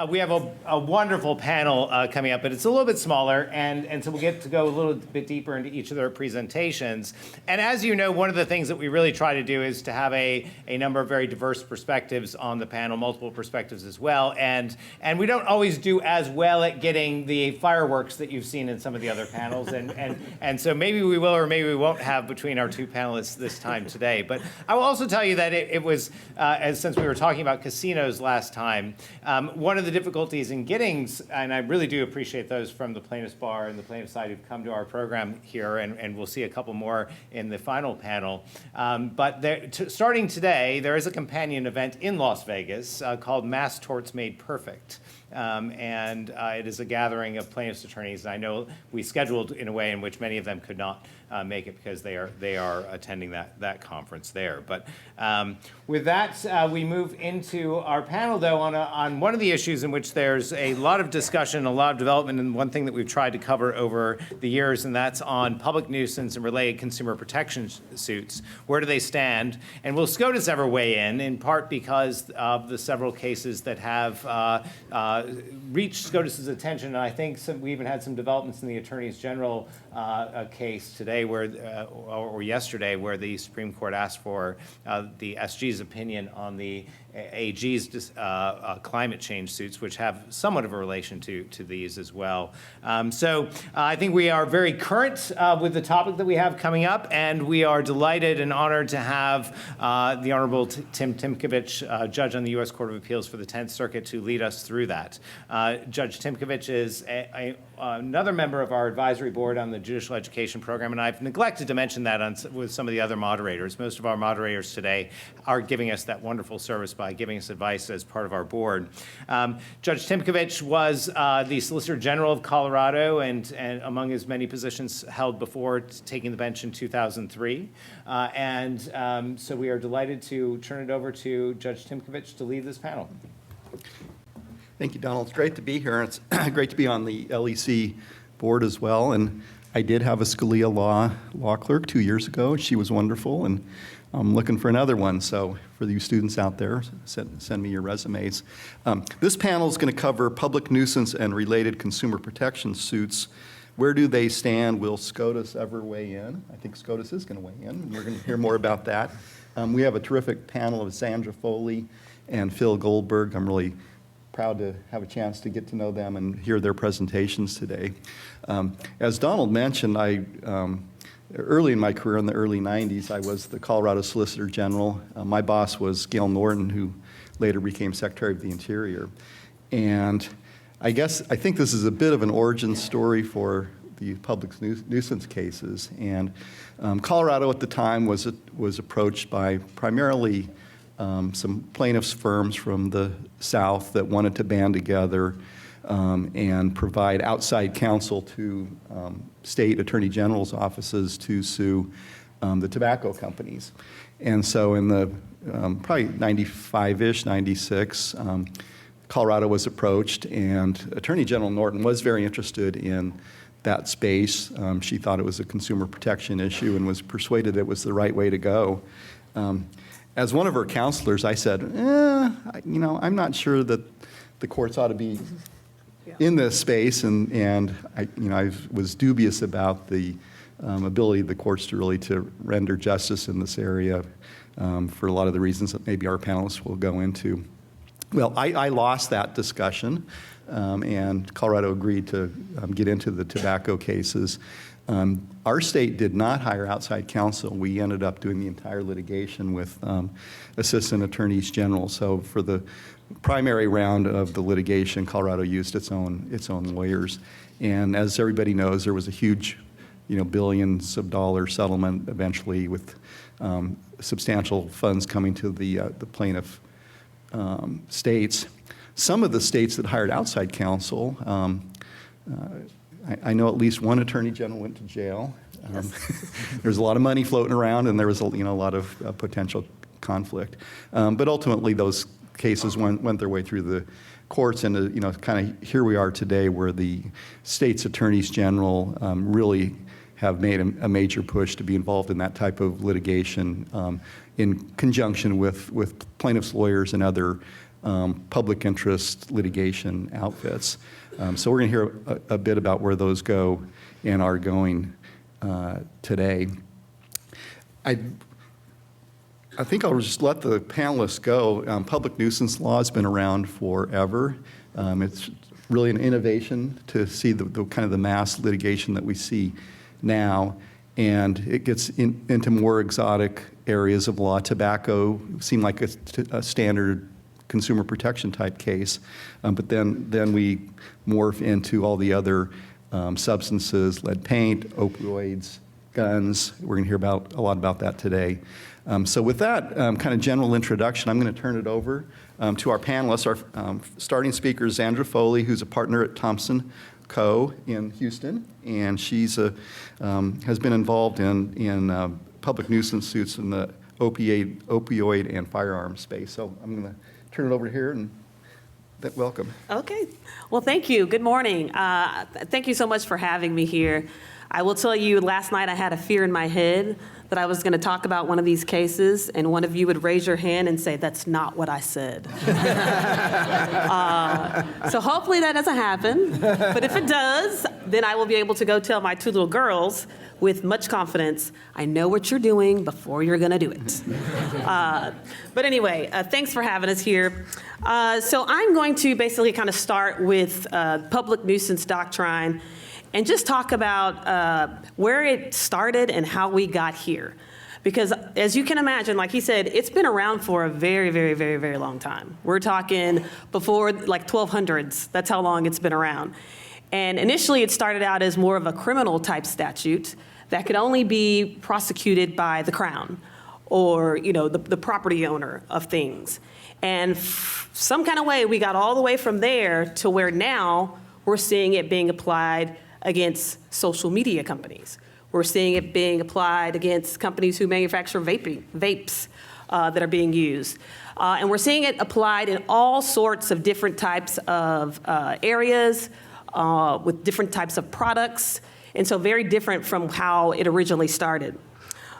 We have a wonderful panel coming up, but it's a little bit smaller, and so we'll get to go a little bit deeper into each of their presentations. And as you know, one of the things that we really try to do is to have a number of very diverse perspectives on the panel, multiple perspectives as well, and we don't always do as well at getting the fireworks that you've seen in some of the other panels, and so maybe we will or maybe we won't have between our two panelists this time today. But I will also tell you that it was, since we were talking about casinos last time, one of the difficulties in getting, and I really do appreciate those from the plaintiff's bar and the plaintiff's side who've come to our program here, and we'll see a couple more in the final panel. But starting today, there is a companion event in Las Vegas called Mass Torts Made Perfect. And it is a gathering of plaintiffs' attorneys. And I know we scheduled in a way in which many of them could not make it because they are attending that conference there. But with that, we move into our panel, though, on one of the issues in which there's a lot of discussion, a lot of development, and one thing that we've tried to cover over the years, and that's on public nuisance and related consumer protection suits. Where do they stand? And will SCOTUS ever weigh in part because of the several cases that have reached SCOTUS's attention, and I think we even had some developments in the Attorney's General case today, or yesterday, where the Supreme Court asked for the SG's opinion on the AG's climate change suits, which have somewhat of a relation to these as well. So I think we are very current with the topic that we have coming up, and we are delighted and honored to have the Honorable Tymkovich, Judge on the U.S. Court of Appeals for the 10th Circuit, to lead us through that. Judge Tymkovich is another member of our advisory board on the Judicial Education Program, and I've neglected to mention that with some of the other moderators. Most of our moderators today are giving us that wonderful service by giving us advice as part of our board. Judge Tymkovich was the Solicitor General of Colorado, and among his many positions held before taking the bench in 2003. So we are delighted to turn it over to Judge Tymkovich to lead this panel. Thank you, Donald. It's great to be here. It's great to be on the LEC board as well. And I did have a Scalia law clerk 2 years ago. She was wonderful, and I'm looking for another one. So for you students out there, send me your resumes. This panel is going to cover public nuisance and related consumer protection suits. Where do they stand? Will SCOTUS ever weigh in? I think SCOTUS is going to weigh in. We're going to hear more about that. We have a terrific panel of Zandra, Foley, and Phil Goldberg. I'm really proud to have a chance to get to know them and hear their presentations today. As Donald mentioned, early in my career in the early 90s, I was the Colorado Solicitor General. My boss was Gail Norton, who later became Secretary of the Interior. And I think this is a bit of an origin story for the public nuisance cases. And Colorado at the time was approached by primarily some plaintiffs' firms from the South that wanted to band together and provide outside counsel to state attorney general's offices to sue the tobacco companies. And so in the probably 95-ish, 96, Colorado was approached, and Attorney General Norton was very interested in that space. She thought it was a consumer protection issue and was persuaded it was the right way to go. As one of her counselors, I said, I'm not sure that the courts ought to be in this space, and I was dubious about the ability of the courts to render justice in this area for a lot of the reasons that maybe our panelists will go into. Well, I lost that discussion, and Colorado agreed to get into the tobacco cases. Our state did not hire outside counsel. We ended up doing the entire litigation with assistant attorneys general. So for the primary round of the litigation, Colorado used its own lawyers. And as everybody knows, there was a huge, billions of dollar settlement eventually with substantial funds coming to the plaintiff states. Some of the states that hired outside counsel, I know at least one attorney general went to jail. There's a lot of money floating around, and there was a lot of potential conflict. But ultimately, those cases went their way through the courts, and kind of here we are today, where the state's attorneys general really have made a major push to be involved in that type of litigation in conjunction with plaintiffs' lawyers and other public interest litigation outfits. So we're going to hear a bit about where those go and are going today. I think I'll just let the panelists go. Public nuisance law has been around forever. It's really an innovation to see the kind of the mass litigation that we see now, and it gets into more exotic areas of law. Tobacco seemed like a standard consumer protection type case, but then we morph into all the other substances, lead paint, opioids, guns. We're going to hear a lot about that today. So with that kind of general introduction, I'm going to turn it over to our panelists. Our starting speaker is Zandra Foley, who's a partner at Thompson Co. in Houston, and she's has been involved in public nuisance suits in the opioid and firearm space. So I'm going to turn it over here and welcome. Okay. Well, thank you. Good morning. Thank you so much for having me here. I will tell you, last night I had a fear in my head that I was going to talk about one of these cases, and one of you would raise your hand and say, "That's not what I said." So hopefully that doesn't happen. But if it does, then I will be able to go tell my two little girls with much confidence, "I know what you're doing before you're going to do it." But anyway, thanks for having us here. So I'm going to basically kind of start with public nuisance doctrine and just talk about where it started and how we got here. Because as you can imagine, like he said, it's been around for a very, very, very, very long time. We're talking before like 1200s. That's how long it's been around. And initially it started out as more of a criminal type statute that could only be prosecuted by the Crown or, you know, the property owner of things. And some kind of way we got all the way from there to where now we're seeing it being applied against social media companies. We're seeing it being applied against companies who manufacture vapes that are being used. And we're seeing it applied in all sorts of different types of areas with different types of products. And so very different from how it originally started.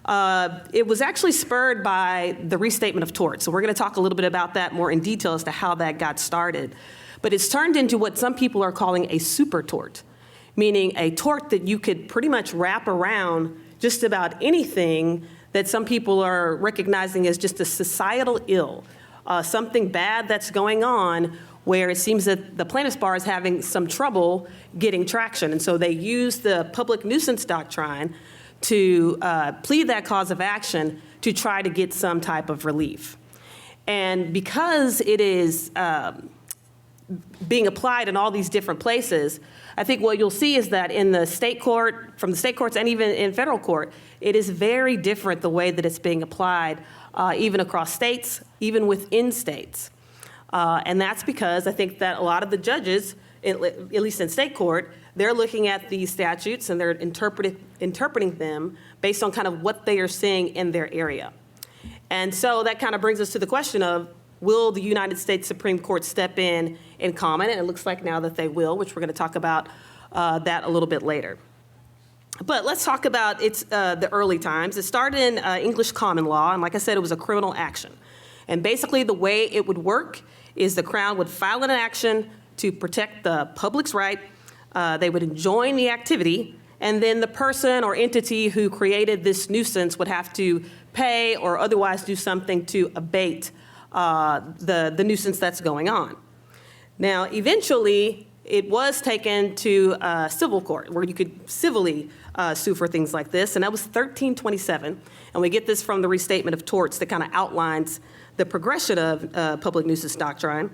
It was actually spurred by the restatement of torts. So we're going to talk a little bit about that more in detail as to how that got started. But it's turned into what some people are calling a super tort, meaning a tort that you could pretty much wrap around just about anything that some people are recognizing as just a societal ill, something bad that's going on where it seems that the plaintiff's bar is having some trouble getting traction. And so they use the public nuisance doctrine to plead that cause of action to try to get some type of relief. And because it is being applied in all these different places, I think what you'll see is that in the state court, from the state courts and even in federal court, it is very different the way that it's being applied, even across states, even within states. And that's because I think that a lot of the judges, at least in state court, they're looking at these statutes and they're interpreting them based on kind of what they are seeing in their area. And so that kind of brings us to the question of, will the United States Supreme Court step in and comment? And it looks like now that they will, which we're going to talk about that a little bit later. But let's talk about the early times. It started in English common law, and like I said, it was a criminal action. And basically the way it would work is the Crown would file an action to protect the public's right. They would enjoin the activity, and then the person or entity who created this nuisance would have to pay or otherwise do something to abate the nuisance that's going on. Now, eventually, it was taken to civil court where you could civilly sue for things like this, and that was 1327. And we get this from the restatement of torts that kind of outlines the progression of public nuisance doctrine.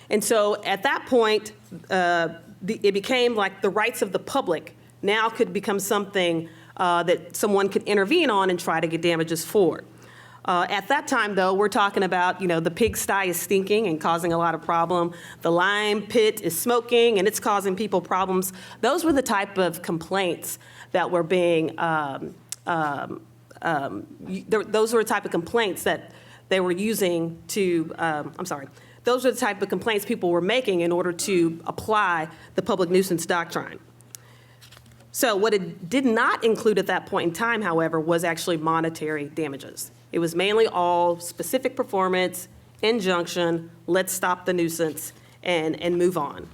And so at that point, it became like the rights of the public now could become something that someone could intervene on and try to get damages for. At that time, though, we're talking about, you know, the pigsty is stinking and causing a lot of problem. The lime pit is smoking and it's causing people problems. Those were the type of complaints that were being, those were the type of complaints that they were using to, those are the type of complaints people were making in order to apply the public nuisance doctrine. So what it did not include at that point in time, however, was actually monetary damages. It was mainly all specific performance, injunction, let's stop the nuisance and move on.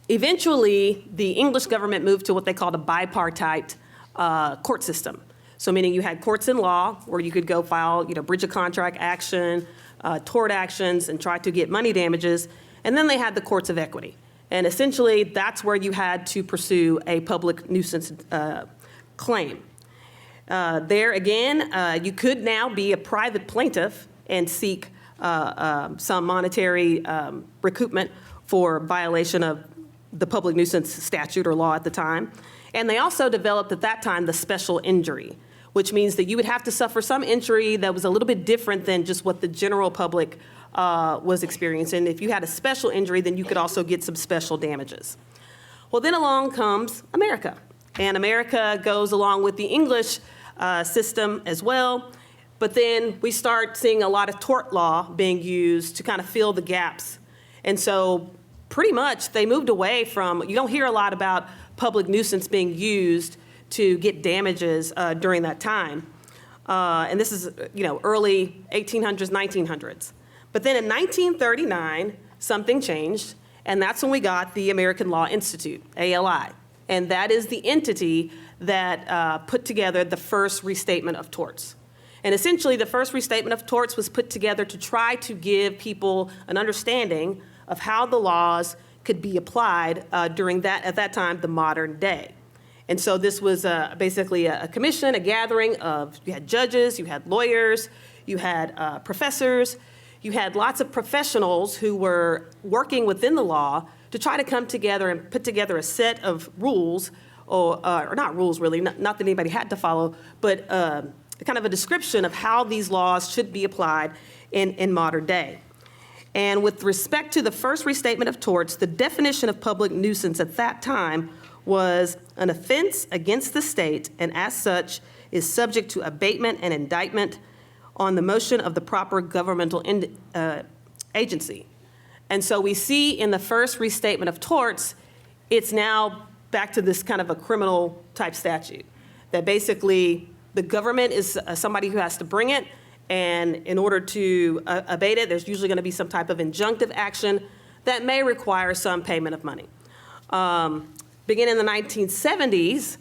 Eventually, the English government moved to what they called a bipartite court system. So meaning you had courts in law where you could go file, breach of contract action, tort actions, and try to get money damages. And then they had the courts of equity. And essentially, that's where you had to pursue a public nuisance claim. There again, you could now be a private plaintiff and seek some monetary recoupment for violation of the public nuisance statute or law at the time. And they also developed at that time the special injury, which means that you would have to suffer some injury that was a little bit different than just what the general public was experiencing. If you had a special injury, then you could also get some special damages. Well, then along comes America. And America goes along with the English system as well. But then we start seeing a lot of tort law being used to kind of fill the gaps. And so pretty much they moved away from, you don't hear a lot about public nuisance being used to get damages during that time. And this is, early 1800s, 1900s. But then in 1939, something changed, and that's when we got the American Law Institute, ALI. And that is the entity that put together the first restatement of torts. And essentially, the first restatement of torts was put together to try to give people an understanding of how the laws could be applied during that, at that time, the modern day. And so this was basically a commission, a gathering of, you had judges, you had lawyers, you had professors, you had lots of professionals who were working within the law to try to come together and put together a set of rules, or not rules really, not that anybody had to follow, but kind of a description of how these laws should be applied in modern day. And with respect to the first restatement of torts, the definition of public nuisance at that time was an offense against the state, and as such is subject to abatement and indictment on the motion of the proper governmental agency. And so we see in the first restatement of torts, it's now back to this kind of a criminal type statute, that basically the government is somebody who has to bring it, and in order to abate it, there's usually going to be some type of injunctive action that may require some payment of money. Beginning in the 1970s,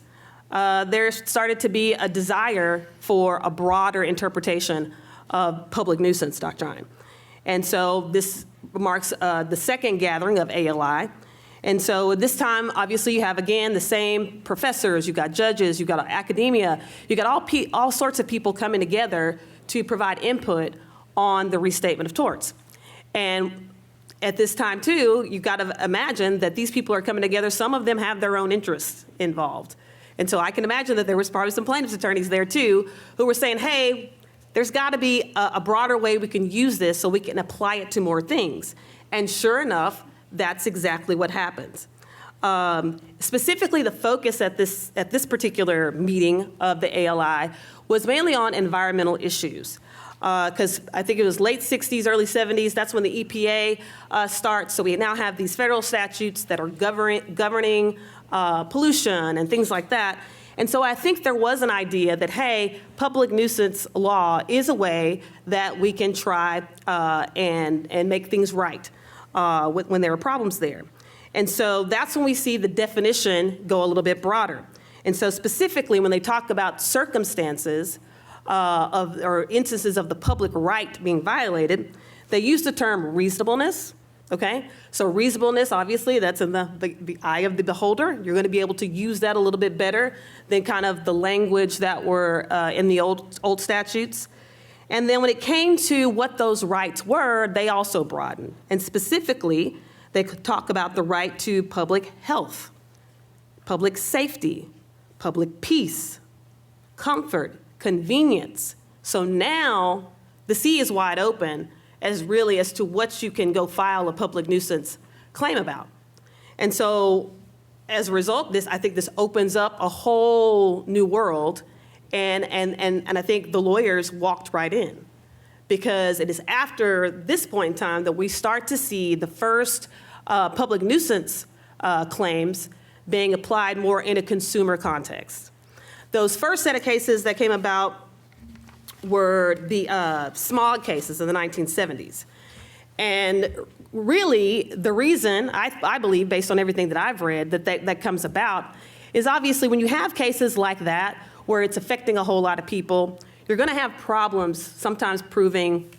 there started to be a desire for a broader interpretation of public nuisance doctrine. And so this marks the second gathering of ALI. And so this time, obviously, you have, again, the same professors, you've got judges, you've got academia, you've got all sorts of people coming together to provide input on the restatement of torts. And at this time, too, you've got to imagine that these people are coming together. Some of them have their own interests involved. And so I can imagine that there was probably some plaintiffs' attorneys there, too, who were saying, hey, there's got to be a broader way we can use this so we can apply it to more things. And sure enough, that's exactly what happens. Specifically, the focus at this particular meeting of the ALI was mainly on environmental issues. Because I think it was late 60s, early 70s, that's when the EPA starts. So we now have these federal statutes that are governing pollution and things like that. And so I think there was an idea that, hey, public nuisance law is a way that we can try and make things right when there are problems there. And so that's when we see the definition go a little bit broader. And so specifically, when they talk about circumstances or instances of the public right being violated, they use the term reasonableness, okay? So reasonableness, obviously, that's in the eye of the beholder. You're going to be able to use that a little bit better than kind of the language that were in the old statutes. And then when it came to what those rights were, they also broadened. And specifically, they could talk about the right to public health, public safety, public peace, comfort, convenience. So now the sea is wide open as to what you can go file a public nuisance claim about. And so as a result, I think this opens up a whole new world. And I think the lawyers walked right in, because it is after this point in time that we start to see the first public nuisance claims being applied more in a consumer context. Those first set of cases that came about were the smog cases in the 1970s. And really, the reason, I believe, based on everything that I've read, that comes about is obviously when you have cases like that, where it's affecting a whole lot of people, you're going to have problems sometimes proving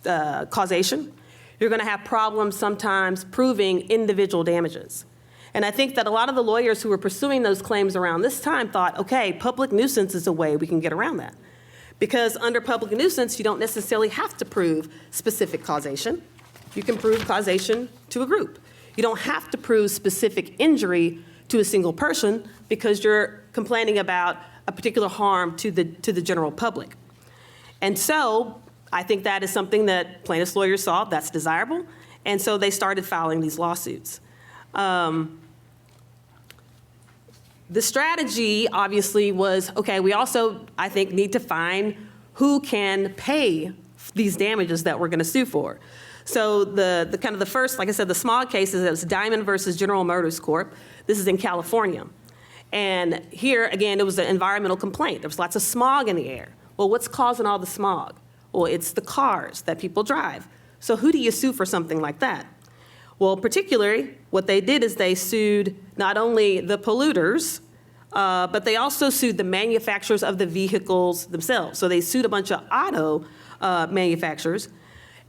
causation. You're going to have problems sometimes proving individual damages. And I think that a lot of the lawyers who were pursuing those claims around this time thought, okay, public nuisance is a way we can get around that. Because under public nuisance, you don't necessarily have to prove specific causation. You can prove causation to a group. You don't have to prove specific injury to a single person because you're complaining about a particular harm to the general public. And so I think that is something that plaintiffs' lawyers saw that's desirable, and so they started filing these lawsuits. The strategy, obviously, was, okay, we also, I think, need to find who can pay these damages that we're going to sue for. So the kind of the first, like I said, the smog cases, it was Diamond versus General Motors Corp. This is in California. And here, again, it was an environmental complaint. There was lots of smog in the air. Well, what's causing all the smog? Well, it's the cars that people drive. So who do you sue for something like that? Well, particularly, what they did is they sued not only the polluters, but they also sued the manufacturers of the vehicles themselves. So they sued a bunch of auto manufacturers.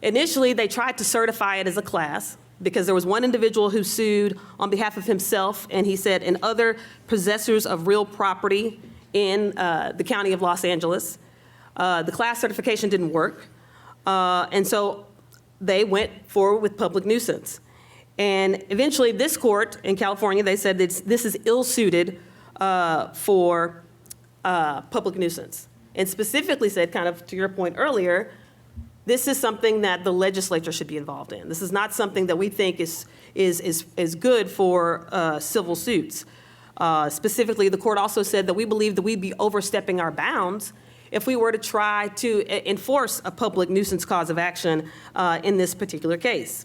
Initially, they tried to certify it as a class because there was one individual who sued on behalf of himself, and he said, and other possessors of real property in the county of Los Angeles. The class certification didn't work, and so they went forward with public nuisance. And eventually, this court in California, they said that this is ill-suited for public nuisance, and specifically said, kind of to your point earlier, this is something that the legislature should be involved in. This is not something that we think is good for civil suits. Specifically, the court also said that we believe that we'd be overstepping our bounds if we were to try to enforce a public nuisance cause of action in this particular case.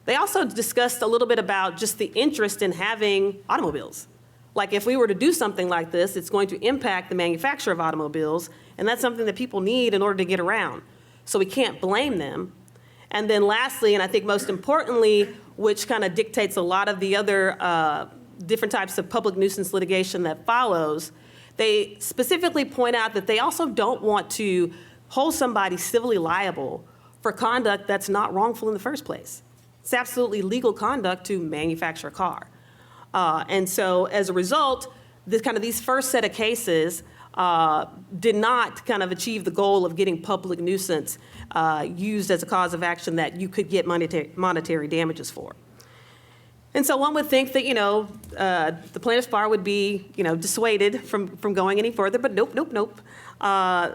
They also discussed a little bit about just the interest in having automobiles. Like if we were to do something like this, it's going to impact the manufacturer of automobiles, and that's something that people need in order to get around. So we can't blame them. And then lastly, and I think most importantly, which kind of dictates a lot of the other different types of public nuisance litigation that follows, they specifically point out that they also don't want to hold somebody civilly liable for conduct that's not wrongful in the first place. It's absolutely legal conduct to manufacture a car. And so as a result, these first set of cases did not kind of achieve the goal of getting public nuisance used as a cause of action that you could get monetary damages for. And so one would think that, the plaintiff's bar would be, dissuaded from going any further, but nope.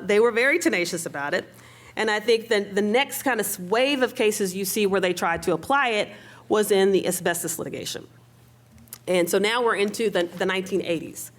They were very tenacious about it. And I think that the next kind of wave of cases you see where they tried to apply it was in the asbestos litigation. And so now we're into the 1980s.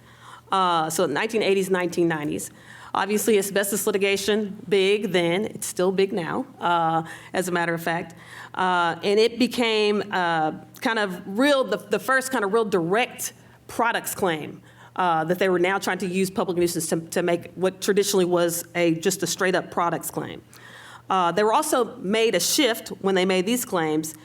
So 1980s, 1990s. Obviously, asbestos litigation, big then, it's still big now, as a matter of fact. And it became kind of the first kind of real direct products claim that they were now trying to use public nuisance to make what traditionally was just a straight up products claim. They were also made a shift when they made these claims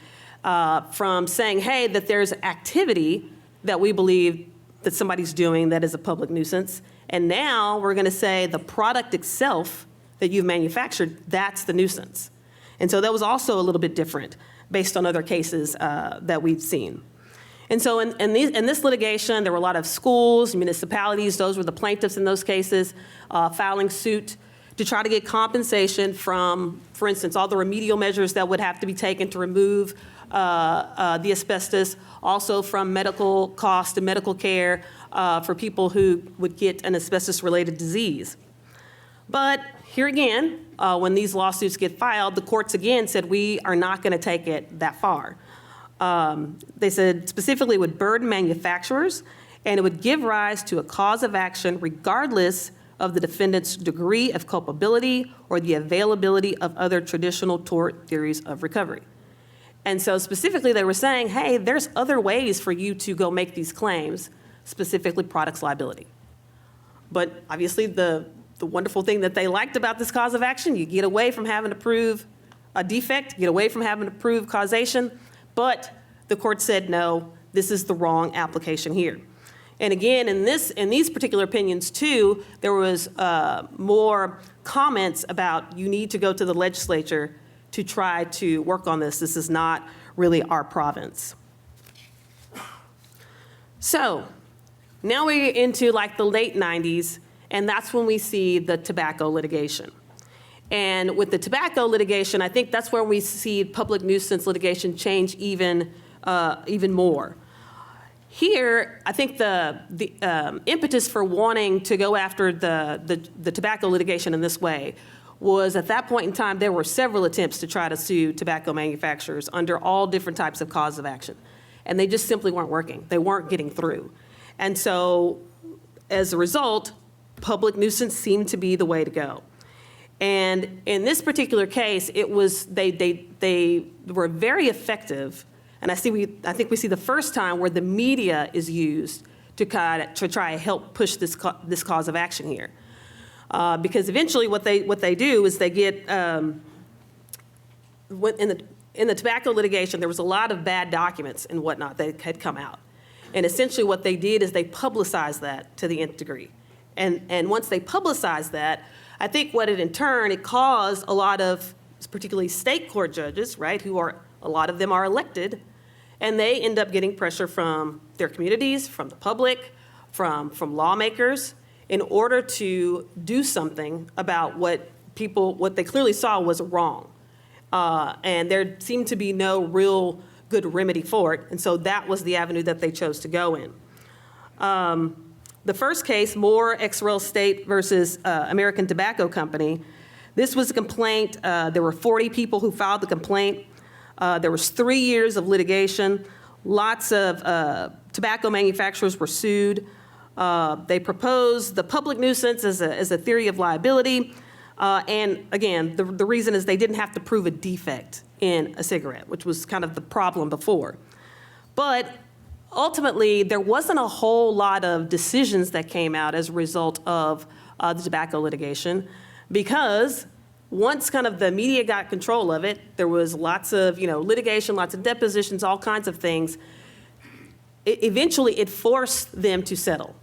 from saying, hey, that there's activity that we believe that somebody's doing that is a public nuisance. And now we're going to say the product itself that you've manufactured, that's the nuisance. And so that was also a little bit different based on other cases that we've seen. And so in this litigation, there were a lot of schools, municipalities, those were the plaintiffs in those cases, filing suit to try to get compensation from, for instance, all the remedial measures that would have to be taken to remove the asbestos, also from medical costs and medical care for people who would get an asbestos-related disease. But here again, when these lawsuits get filed, the courts again said we are not going to take it that far. They said specifically it would burden manufacturers and it would give rise to a cause of action regardless of the defendant's degree of culpability or the availability of other traditional tort theories of recovery. And so specifically they were saying, hey, there's other ways for you to go make these claims, specifically products liability. But obviously the the wonderful thing that they liked about this cause of action. You get away from having to prove a defect, get away from having to prove causation, but the court said, no, this is the wrong application here. And again, in these particular opinions too, there was more comments about you need to go to the legislature to try to work on this. This is not really our province. So now we're into like the late 90s, and that's when we see the tobacco litigation. And with the tobacco litigation, I think that's where we see public nuisance litigation change even more. Here, I think the impetus for wanting to go after the tobacco litigation in this way was at that point in time, there were several attempts to try to sue tobacco manufacturers under all different types of cause of action. And they just simply weren't working. They weren't getting through. And so as a result, public nuisance seemed to be the way to go. And in this particular case, it was they were very effective. And I think we see the first time where the media is used to try to help push this cause of action here, because eventually what they do is they get in the tobacco litigation, there was a lot of bad documents and whatnot that had come out, and essentially what they did is they publicized that to the nth degree, and once they publicized that, I think what it caused a lot of particularly state court judges, right, a lot of them are elected. And they end up getting pressure from their communities, from the public, from lawmakers, in order to do something about what they clearly saw was wrong. And there seemed to be no real good remedy for it. And so that was the avenue that they chose to go in. The first case, Moore ex rel State versus American Tobacco Company, this was a complaint. There were 40 people who filed the complaint. There was 3 years of litigation. Lots of tobacco manufacturers were sued. They proposed the public nuisance as a theory of liability. And again, the reason is they didn't have to prove a defect in a cigarette, which was kind of the problem before. But ultimately, there wasn't a whole lot of decisions that came out as a result of the tobacco litigation, because once kind of the media got control of it, there was lots of litigation, lots of depositions, all kinds of things. Eventually, it forced them to settle.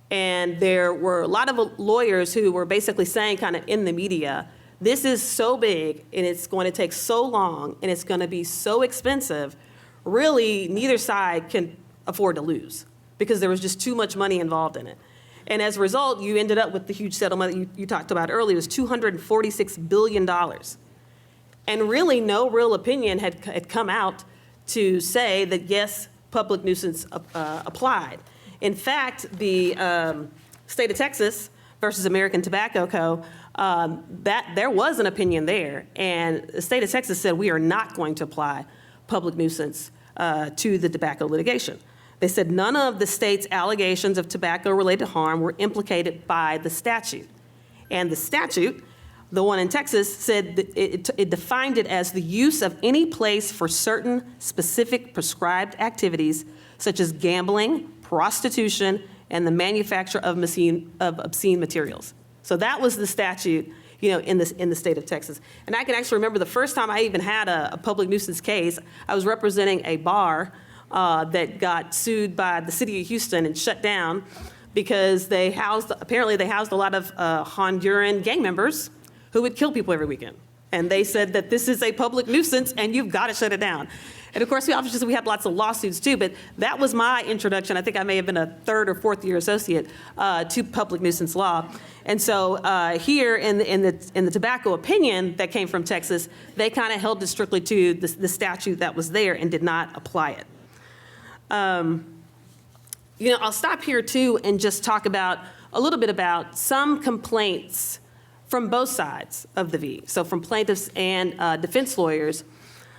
And there were a lot of lawyers who were basically saying kind of in the media, this is so big and it's going to take so long and it's going to be so expensive, really neither side can afford to lose because there was just too much money involved in it. And as a result, you ended up with the huge settlement that you talked about earlier. It was $246 billion. And really no real opinion had come out to say that, yes, public nuisance applied. In fact, the state of Texas versus American Tobacco Co., that there was an opinion there. And the state of Texas said, we are not going to apply public nuisance to the tobacco litigation. They said none of the state's allegations of tobacco-related harm were implicated by the statute. And the statute, the one in Texas, said that it defined it as the use of any place for certain specific prescribed activities, such as gambling, prostitution, and the manufacture of obscene materials. So that was the statute, in the state of Texas. And I can actually remember the first time I even had a public nuisance case. I was representing a bar that got sued by the city of Houston and shut down because apparently they housed a lot of Honduran gang members who would kill people every weekend. And they said that this is a public nuisance and you've got to shut it down. And of course, we had lots of lawsuits too, but that was my introduction. I think I may have been a third or fourth year associate to public nuisance law. And so here in the tobacco opinion that came from Texas, they kind of held it strictly to the statute that was there and did not apply it. I'll stop here too and just talk a little bit about some complaints from both sides of the V. So from plaintiffs and defense lawyers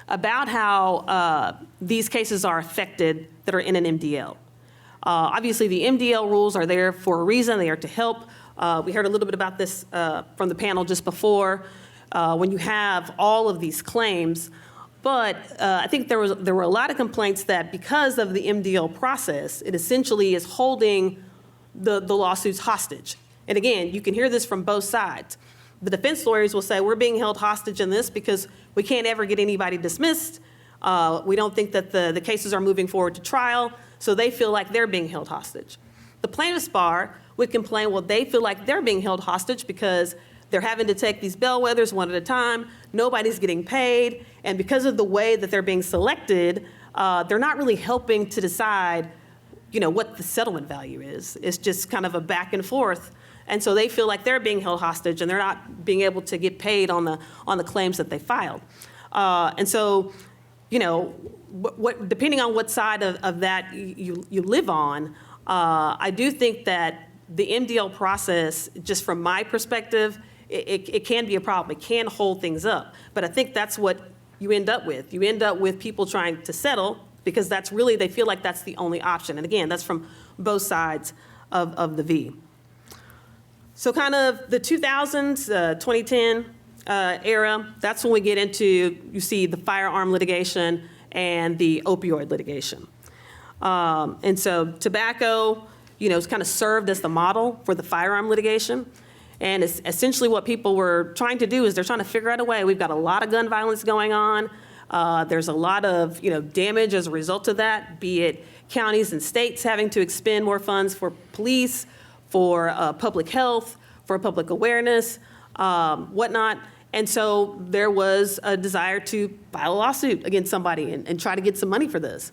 about how these cases are affected that are in an MDL. Obviously, the MDL rules are there for a reason. They are to help. We heard a little bit about this from the panel just before. When you have all of these claims, but I think there were a lot of complaints that because of the MDL process, it essentially is holding the lawsuits hostage. And again, you can hear this from both sides. The defense lawyers will say, we're being held hostage in this because we can't ever get anybody dismissed. We don't think that the cases are moving forward to trial, so they feel like they're being held hostage. The plaintiff's bar would complain, well, they feel like they're being held hostage because they're having to take these bellwethers one at a time, nobody's getting paid, and because of the way that they're being selected, they're not really helping to decide, what the settlement value is. It's just kind of a back and forth. And so they feel like they're being held hostage and they're not being able to get paid on the claims that they filed. And so, depending on what side of that you live on, I do think that the MDL process, just from my perspective, it can be a problem. It can hold things up. But I think that's what you end up with. You end up with people trying to settle because they feel like that's the only option. And again, that's from both sides of the V. So kind of the 2000s, 2010 era, that's when we get into, you see the firearm litigation and the opioid litigation. And so tobacco, it's kind of served as the model for the firearm litigation. And it's essentially what people were trying to do is they're trying to figure out a way. We've got a lot of gun violence going on. There's a lot of, damage as a result of that, be it counties and states having to expend more funds for police, for public health, for public awareness, whatnot. And so there was a desire to file a lawsuit against somebody and try to get some money for this.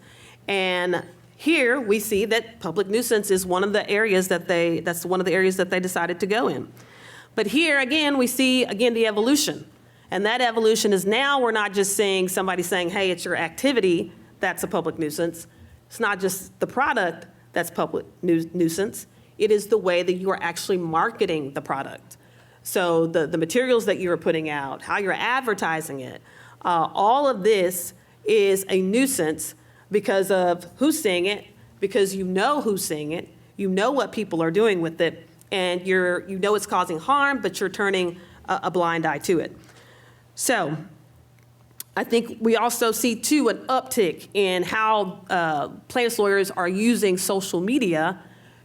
And here we see that public nuisance is one of the areas that's one of the areas that they decided to go in. But here again, we see again the evolution. And that evolution is now we're not just saying somebody saying, hey, it's your activity that's a public nuisance. It's not just the product that's public nuisance. It is the way that you are actually marketing the product. So the materials that you are putting out, how you're advertising it, all of this is a nuisance because of who's seeing it, because you know who's seeing it, you know what people are doing with it, and you know it's causing harm, but you're turning a blind eye to it. So I think we also see, too, an uptick in how plaintiffs' lawyers are using social media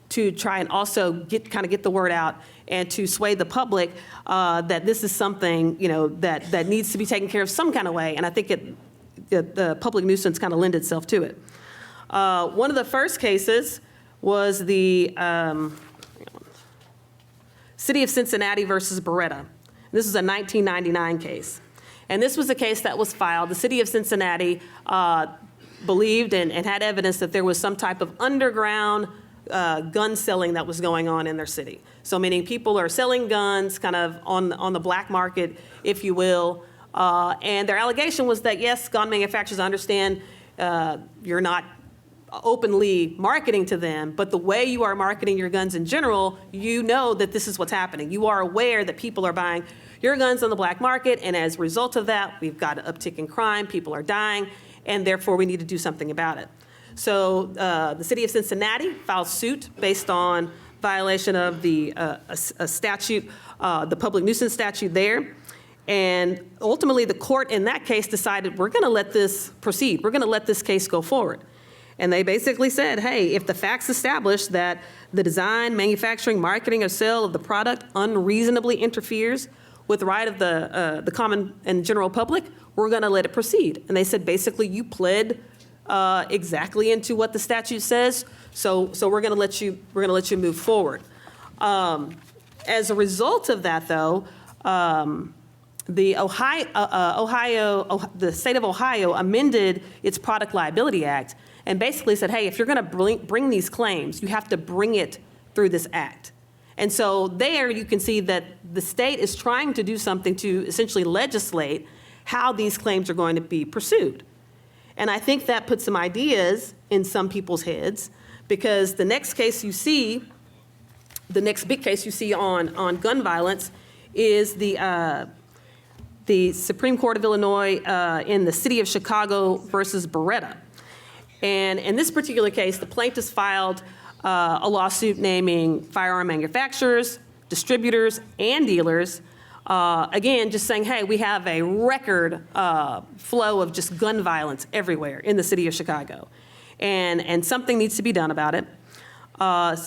to try and also get the word out and to sway the public that this is something, that needs to be taken care of some kind of way. And I think the public nuisance kind of lend itself to it. One of the first cases was the City of Cincinnati versus Beretta. This is a 1999 case. And this was a case that was filed. The City of Cincinnati believed and had evidence that there was some type of underground gun selling that was going on in their city. So meaning people are selling guns kind of on the black market, if you will. And their allegation was that, yes, gun manufacturers understand you're not openly marketing to them, but the way you are marketing your guns in general, you know that this is what's happening. You are aware that people are buying your guns on the black market, and as a result of that, we've got an uptick in crime, people are dying, and therefore we need to do something about it. So the City of Cincinnati filed suit based on violation of the a statute, the public nuisance statute there. And ultimately, the court in that case decided, we're going to let this proceed. We're going to let this case go forward. And they basically said, hey, if the facts establish that the design, manufacturing, marketing, or sale of the product unreasonably interferes with the right of the common and general public, we're going to let it proceed. And they said, basically, you pled exactly into what the statute says, so we're going to let you move forward. As a result of that, though, the state of Ohio amended its Product Liability Act and basically said, hey, if you're going to bring these claims, you have to bring it through this act. And so there you can see that the state is trying to do something to essentially legislate how these claims are going to be pursued. And I think that puts some ideas in some people's heads, because the next case you see, the next big case you see on gun violence is the Supreme Court of Illinois in the City of Chicago versus Beretta. And in this particular case, the plaintiffs filed a lawsuit naming firearm manufacturers, distributors, and dealers, again, just saying, hey, we have a record flow of just gun violence everywhere in the city of Chicago. And something needs to be done about it.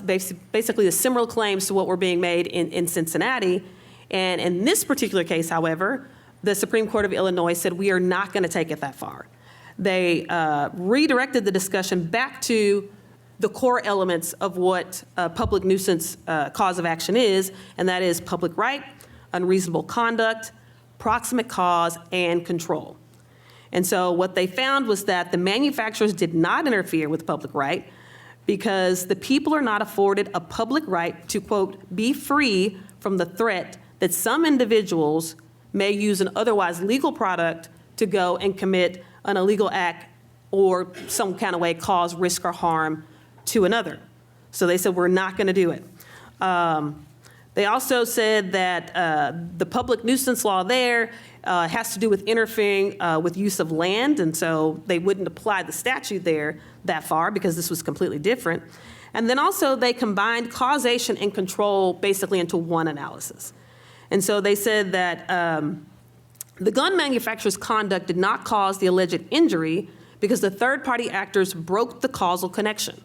basically the similar claims to what were being made in Cincinnati. And in this particular case, however, the Supreme Court of Illinois said we are not going to take it that far. They redirected the discussion back to the core elements of what a public nuisance cause of action is, and that is public right, unreasonable conduct, proximate cause, and control. And so what they found was that the manufacturers did not interfere with public right because the people are not afforded a public right to, quote, be free from the threat that some individuals may use an otherwise legal product to go and commit an illegal act or some kind of way cause risk or harm to another. So they said, we're not going to do it. They also said that the public nuisance law there has to do with interfering with use of land, and so they wouldn't apply the statute there that far because this was completely different. And then also they combined causation and control basically into one analysis. And so they said that the gun manufacturer's conduct did not cause the alleged injury because the third-party actors broke the causal connection.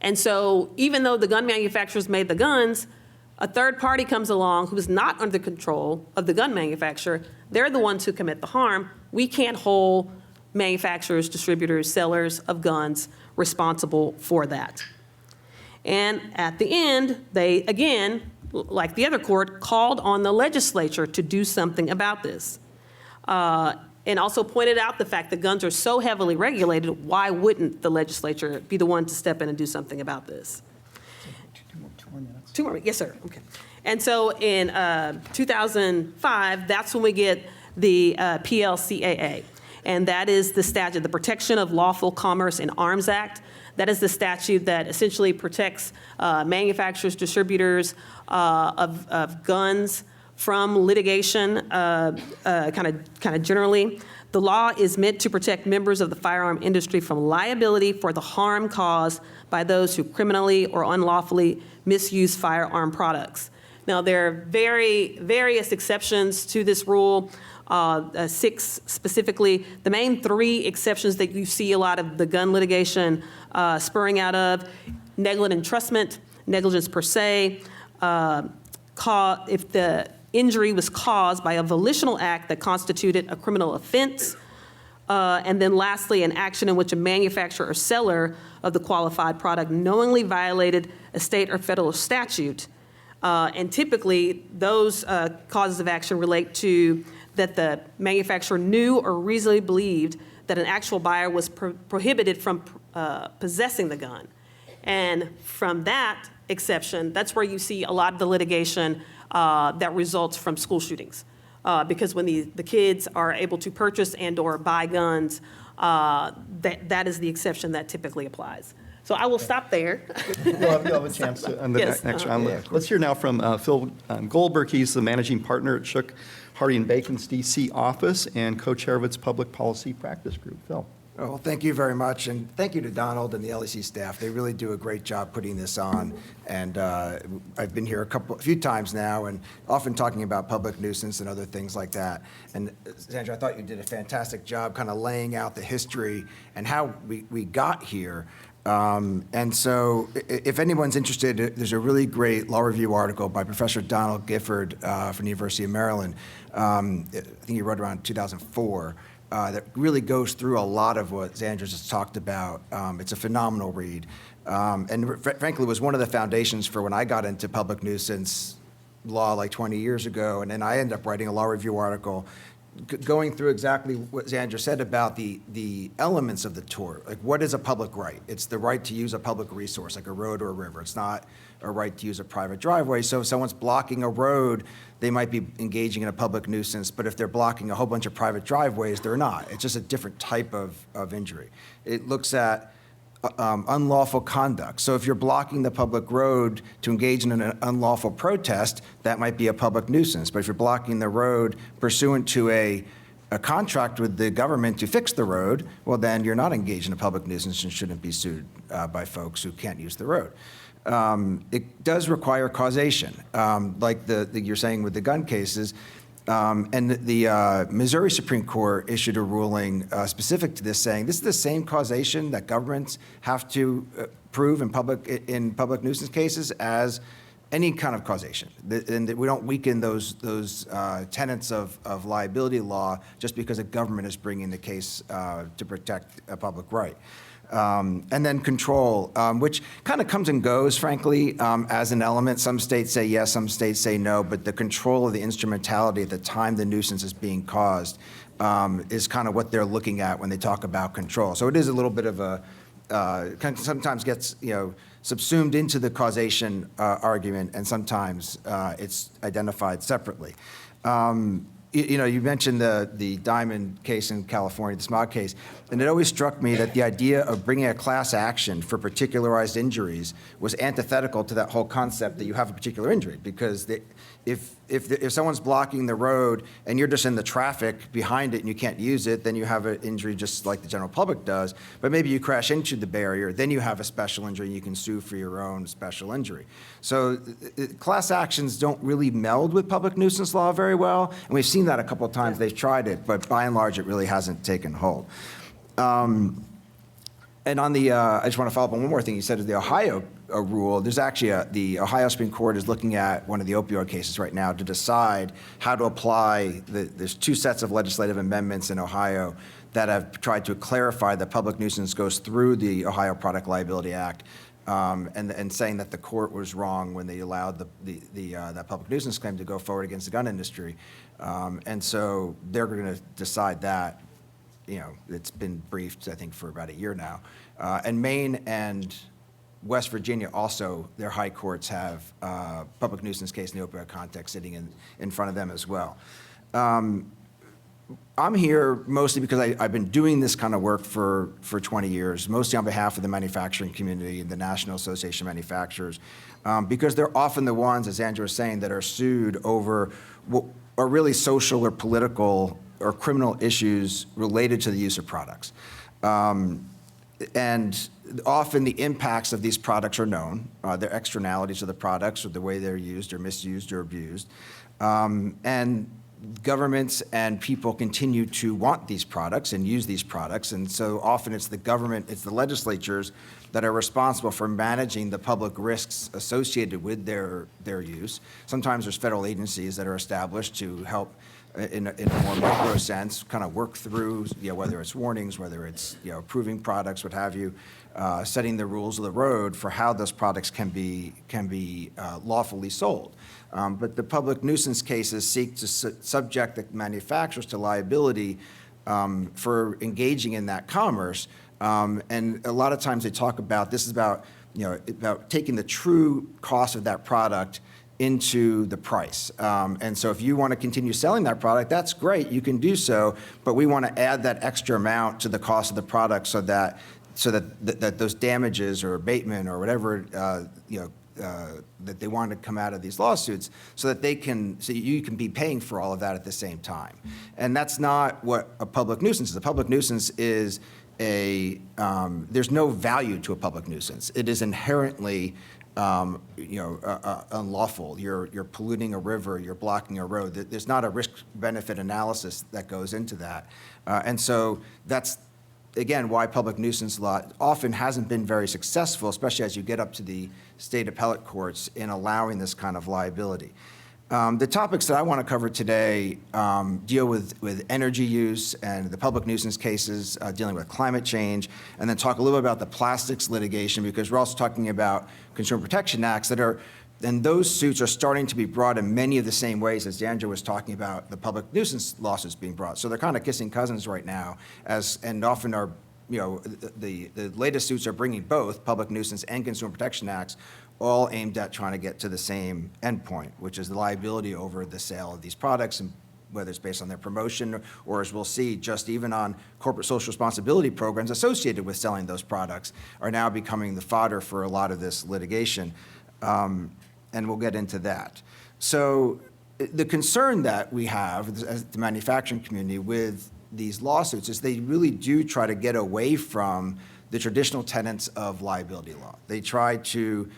And so even though the gun manufacturers made the guns, a third party comes along who is not under the control of the gun manufacturer. They're the ones who commit the harm. We can't hold manufacturers, distributors, sellers of guns responsible for that. And at the end, they, again, like the other court, called on the legislature to do something about this. And also pointed out the fact that guns are so heavily regulated, why wouldn't the legislature be the one to step in and do something about this? Two more minutes. Yes, sir. Okay. And so in 2005, that's when we get the PLCAA. And that is the statute, the Protection of Lawful Commerce in Arms Act. That is the statute that essentially protects manufacturers, distributors of guns from litigation, kind of generally. The law is meant to protect members of the firearm industry from liability for the harm caused by those who criminally or unlawfully misuse firearm products. Now, there are various exceptions to this rule, 6 specifically. The main 3 exceptions that you see a lot of the gun litigation spurring out of: negligent entrustment, negligence per se, if the injury was caused by a volitional act that constituted a criminal offense, and then lastly, an action in which a manufacturer or seller of the qualified product knowingly violated a state or federal statute. And typically, those causes of action relate to that the manufacturer knew or reasonably believed that an actual buyer was prohibited from possessing the gun. And from that exception, that's where you see a lot of the litigation that results from school shootings. Because when the kids are able to purchase and or buy guns, that is the exception that typically applies. So I will stop there. You'll have a chance on the Yes, next round. Let's hear now from Phil Goldberg. He's the managing partner at Shook, Hardy & Bacon's D.C. office and co-chair of its public policy practice group. Phil. Well, thank you very much, and thank you to Donald and the LEC staff. They really do a great job putting this on, and I've been here a few times now, and often talking about public nuisance and other things like that. And Zandra, I thought you did a fantastic job kind of laying out the history and how we got here. And so if anyone's interested, there's a really great law review article by Professor Donald Gifford from the University of Maryland. I think he wrote around 2004. That really goes through a lot of what Zandra just talked about. It's a phenomenal read. And frankly, it was one of the foundations for when I got into public nuisance law like 20 years ago. And then I ended up writing a law review article going through exactly what Zandra said about the elements of the tort. Like, what is a public right? It's the right to use a public resource, like a road or a river. It's not a right to use a private driveway. So if someone's blocking a road, they might be engaging in a public nuisance, but if they're blocking a whole bunch of private driveways, they're not. It's just a different type of injury. It looks at unlawful conduct. So if you're blocking the public road to engage in an unlawful protest, that might be a public nuisance. But if you're blocking the road pursuant to a contract with the government to fix the road, well, then you're not engaged in a public nuisance and shouldn't be sued by folks who can't use the road. It does require causation, like you're saying with the gun cases. And the Missouri Supreme Court issued a ruling specific to this, saying this is the same causation that governments have to prove in public nuisance cases as any kind of causation, and that we don't weaken those tenets of liability law just because a government is bringing the case to protect a public right. And then control, which kind of comes and goes, frankly, as an element. Some states say yes, some states say no, but the control of the instrumentality at the time the nuisance is being caused is kind of what they're looking at when they talk about control. So it is a little bit of a, sometimes gets, subsumed into the causation argument, and sometimes it's identified separately. You mentioned the Diamond case in California, the smog case, and it always struck me that the idea of bringing a class action for particularized injuries was antithetical to that whole concept that you have a particular injury, because if someone's blocking the road and you're just in the traffic behind it and you can't use it, then you have an injury just like the general public does. But maybe you crash into the barrier, then you have a special injury and you can sue for your own special injury. So class actions don't really meld with public nuisance law very well, and we've seen that a couple of times. They've tried it, but by and large, it really hasn't taken hold. And on the, I just want to follow up on one more thing you said, is the Ohio rule. There's actually the Ohio Supreme Court is looking at one of the opioid cases right now to decide how to apply there's two sets of legislative amendments in Ohio that have tried to clarify that public nuisance goes through the Ohio Product Liability Act, and saying that the court was wrong when they allowed that public nuisance claim to go forward against the gun industry. And so they're going to decide that. It's been briefed, I think, for about a year now. And Maine and West Virginia also, their high courts have public nuisance case in the opioid context sitting in front of them as well. I'm here mostly because I've been doing this kind of work for 20 years, mostly on behalf of the manufacturing community and the National Association of Manufacturers, because they're often the ones, as Zandra was saying, that are sued over what are really social or political or criminal issues related to the use of products. And often the impacts of these products are known, their externalities of the products or the way they're used or misused or abused. And governments and people continue to want these products and use these products. And so often it's the government, it's the legislatures that are responsible for managing the public risks associated with their use. Sometimes there's federal agencies that are established to help in a more micro sense, kind of work through, whether it's warnings, whether it's, approving products, what have you, setting the rules of the road for how those products can be lawfully sold. But the public nuisance cases seek to subject the manufacturers to liability for engaging in that commerce. And a lot of times they talk about, this is about, about taking the true cost of that product into the price. And so if you want to continue selling that product, that's great, you can do so, but we want to add that extra amount to the cost of the product so that those damages or abatement or whatever, that they want to come out of these lawsuits so that you can be paying for all of that at the same time. And that's not what a public nuisance is. A public nuisance is there's no value to a public nuisance. It is inherently unlawful. You're polluting a river, you're blocking a road. There's not a risk-benefit analysis that goes into that. And so that's, again, why public nuisance law often hasn't been very successful, especially as you get up to the state appellate courts in allowing this kind of liability. The topics that I want to cover today deal with energy use and the public nuisance cases dealing with climate change, and then talk a little bit about the plastics litigation, because we're also talking about consumer protection acts and those suits are starting to be brought in many of the same ways as Zandra was talking about the public nuisance lawsuits being brought. So they're kind of kissing cousins right now, and often are, the latest suits are bringing both public nuisance and consumer protection acts, all aimed at trying to get to the same endpoint, which is the liability over the sale of these products, and whether it's based on their promotion or, as we'll see, just even on corporate social responsibility programs associated with selling those products are now becoming the fodder for a lot of this litigation. And we'll get into that. So the concern that we have as the manufacturing community with these lawsuits is they really do try to get away from the traditional tenets of liability law. They try to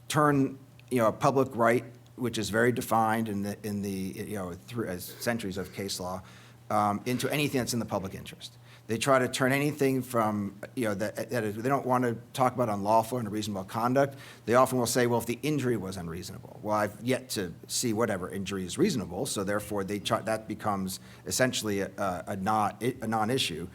turn, a public right which is very defined in the through centuries of case law, into anything that's in the public interest. They try to turn anything from, they don't want to talk about unlawful and unreasonable conduct. They often will say, well, if the injury was unreasonable. Well, I've yet to see whatever injury is reasonable, so therefore that becomes essentially a non-issue.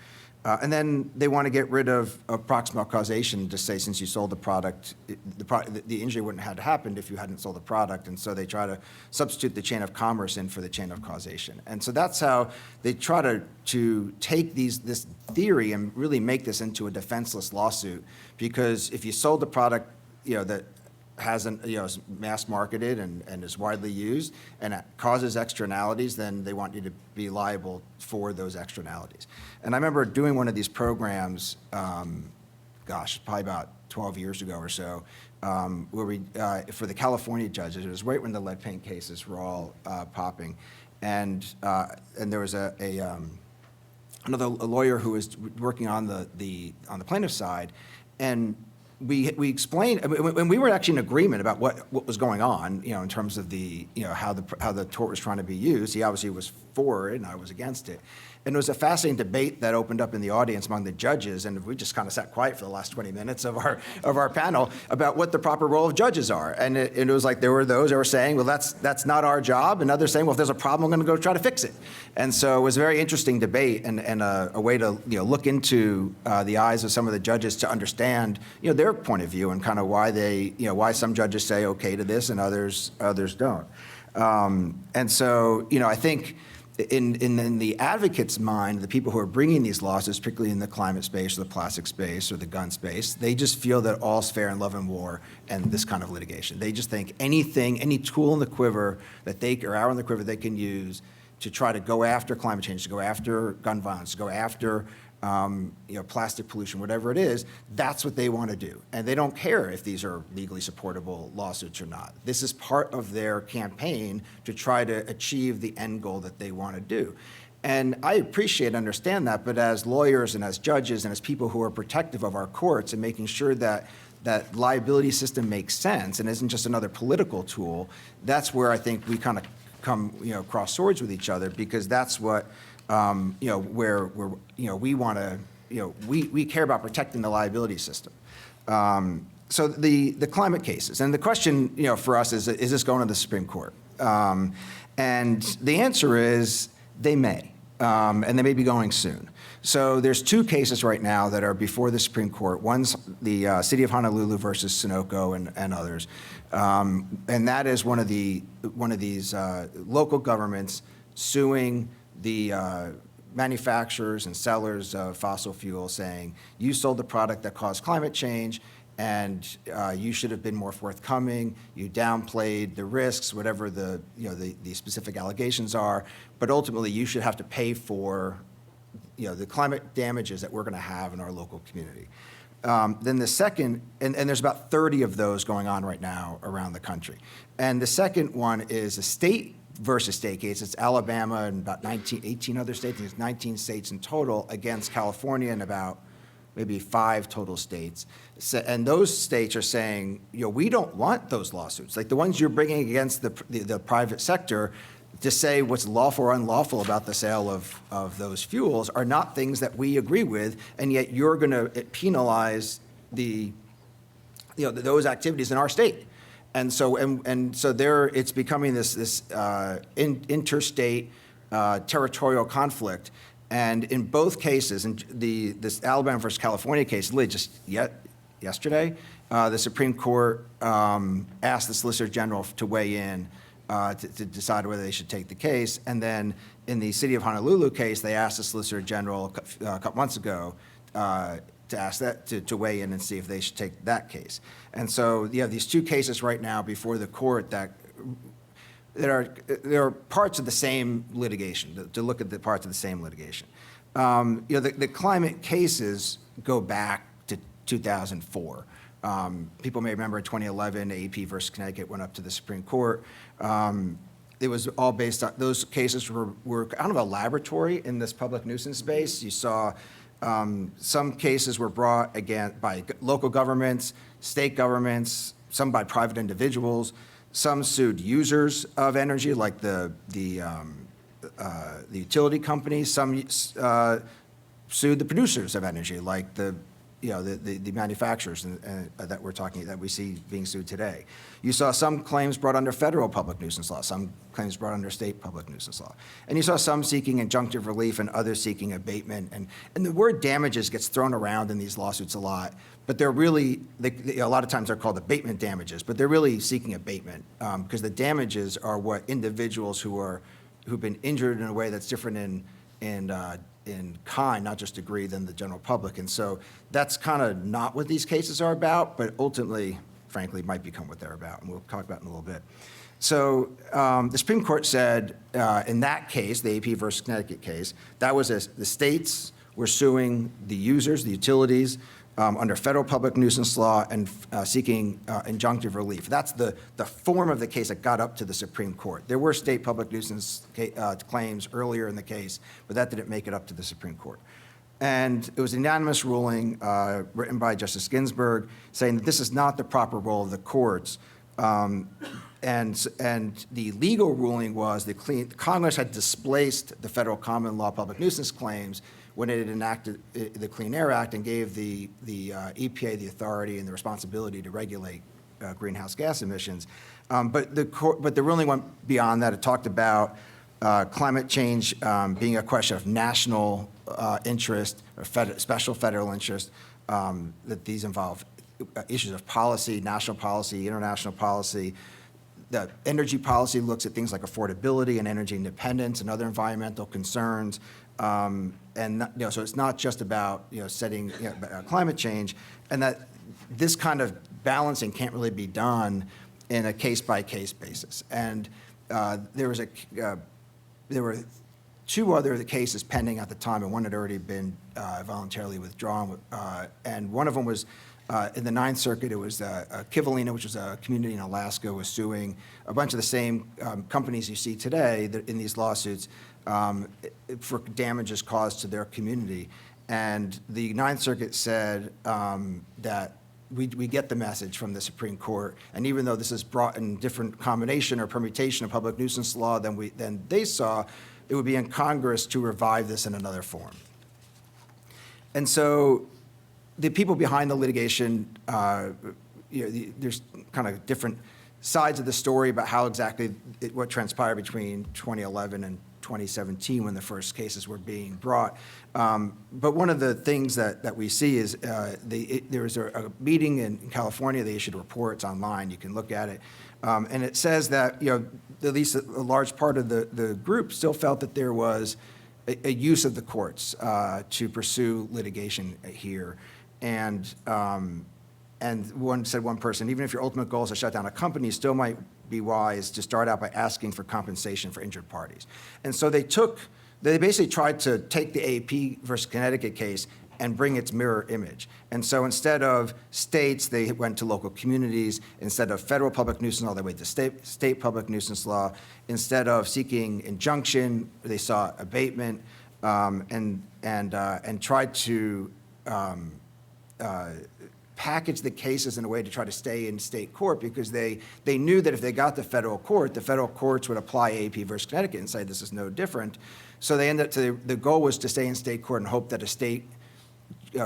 And then they want to get rid of proximal causation to say, since you sold the product, the injury wouldn't have happened if you hadn't sold the product. And so they try to substitute the chain of commerce in for the chain of causation. And so that's how they try to take this theory and really make this into a defenseless lawsuit. Because if you sold the product, that hasn't, is mass marketed and is widely used and it causes externalities, then they want you to be liable for those externalities. And I remember doing one of these programs, probably about 12 years ago or so, where we, for the California judges, it was right when the lead paint cases were all popping. And there was another lawyer who was working on the plaintiff's side, and we explained, and we were actually in agreement about what was going on, in terms of how the tort was trying to be used. He obviously was for it, and I was against it. And it was a fascinating debate that opened up in the audience among the judges, and we just kind of sat quiet for the last 20 minutes of our panel about what the proper role of judges are. And it was like there were those that were saying, well, that's not our job, and others saying, well, if there's a problem, I'm going to go try to fix it. And so it was a very interesting debate and a way to look into the eyes of some of the judges to understand their point of view and kind of why why some judges say okay to this and others don't. And so I think in the advocate's mind, the people who are bringing these lawsuits, particularly in the climate space or the plastic space or the gun space, they just feel that all's fair in love and war and this kind of litigation. They just think any tool in the quiver or arrow in the quiver they can use to try to go after climate change, to go after gun violence, to go after plastic pollution, whatever it is, that's what they want to do. And they don't care if these are legally supportable lawsuits or not. This is part of their campaign to try to achieve the end goal that they want to do. And I appreciate and understand that, but as lawyers and as judges and as people who are protective of our courts and making sure that that liability system makes sense and isn't just another political tool, that's where I think we kind of come, cross swords with each other, because that's what where we want to, we care about protecting the liability system. So the climate cases, and the question, for us is this going to the Supreme Court? And the answer is they may, and they may be going soon. So there's two cases right now that are before the Supreme Court. One's the City of Honolulu versus Sunoco and others, and that is one of these local governments suing the manufacturers and sellers of fossil fuel, saying, you sold the product that caused climate change, and you should have been more forthcoming. You downplayed the risks, whatever the specific allegations are, but ultimately you should have to pay for the climate damages that we're going to have in our local community. Then the second, and there's about 30 of those going on right now around the country. And the second one is a state versus state case. It's Alabama and about 18 other states. There's 19 states in total against California and about maybe 5 total states. So, and those states are saying, we don't want those lawsuits. Like the ones you're bringing against the private sector to say what's lawful or unlawful about the sale of those fuels are not things that we agree with, and yet you're going to penalize those activities in our state. And so, so there, it's becoming this interstate territorial conflict. And in both cases, and this Alabama versus California case, literally just yesterday, the Supreme Court asked the Solicitor General to weigh in to decide whether they should take the case. And then in the City of Honolulu case, they asked the Solicitor General a couple months ago to ask that to weigh in and see if they should take that case. And so you have these two cases right now before the court that are parts of the same litigation, to look at the parts of the same litigation. The climate cases go back to 2004. People may remember in 2011, A.P. versus Connecticut went up to the Supreme Court. It was all based on, those cases were kind of a laboratory in this public nuisance space. You saw some cases were brought again by local governments, state governments, some by private individuals. Some sued users of energy, like the utility companies. Some sued the producers of energy, like the manufacturers that we see being sued today. You saw some claims brought under federal public nuisance law, some claims brought under state public nuisance law. And you saw some seeking injunctive relief and others seeking abatement. And the word damages gets thrown around in these lawsuits a lot, but they're really, a lot of times they're called abatement damages, but they're really seeking abatement because the damages are what individuals who've been injured in a way that's different in kind, not just degree, than the general public. And so that's kind of not what these cases are about, but ultimately, frankly, might become what they're about, and we'll talk about it in a little bit. So the Supreme Court said in that case, the AP versus Connecticut case, that was the states were suing the users, the utilities, under federal public nuisance law and seeking injunctive relief. That's the form of the case that got up to the Supreme Court. There were state public nuisance claims earlier in the case, but that didn't make it up to the Supreme Court. And it was a unanimous ruling written by Justice Ginsburg saying that this is not the proper role of the courts. And the legal ruling was that Congress had displaced the federal common law public nuisance claims when it had enacted the Clean Air Act and gave the EPA the authority and the responsibility to regulate greenhouse gas emissions. But the ruling went beyond that. It talked about climate change being a question of national interest or special federal interest, that these involve issues of policy, national policy, international policy. The energy policy looks at things like affordability and energy independence and other environmental concerns. So it's not just about setting climate change, and that this kind of balancing can't really be done in a case-by-case basis. And there were two other cases pending at the time, and one had already been voluntarily withdrawn. And one of them was in the Ninth Circuit. It was Kivalina, which was a community in Alaska, was suing a bunch of the same companies you see today in these lawsuits for damages caused to their community. And the Ninth Circuit said that we get the message from the Supreme Court, and even though this is brought in different combination or permutation of public nuisance law than they saw, it would be in Congress to revive this in another form. And so the people behind the litigation, there's kind of different sides of the story about how exactly what transpired between 2011 and 2017 when the first cases were being brought. But one of the things that we see is there was a meeting in California. They issued reports online. You can look at it. And it says that, at least a large part of the group still felt that there was a use of the courts to pursue litigation here. And one person, even if your ultimate goal is to shut down a company, still might be wise to start out by asking for compensation for injured parties. And so they basically tried to take the AP versus Connecticut case and bring its mirror image. And so instead of states, they went to local communities. Instead of federal public nuisance law, they went to state public nuisance law. Instead of seeking injunction, they sought abatement, and tried to package the cases in a way to try to stay in state court, because they knew that if they got to federal court, the federal courts would apply AP versus Connecticut and say this is no different. So they ended up the goal was to stay in state court and hope that a state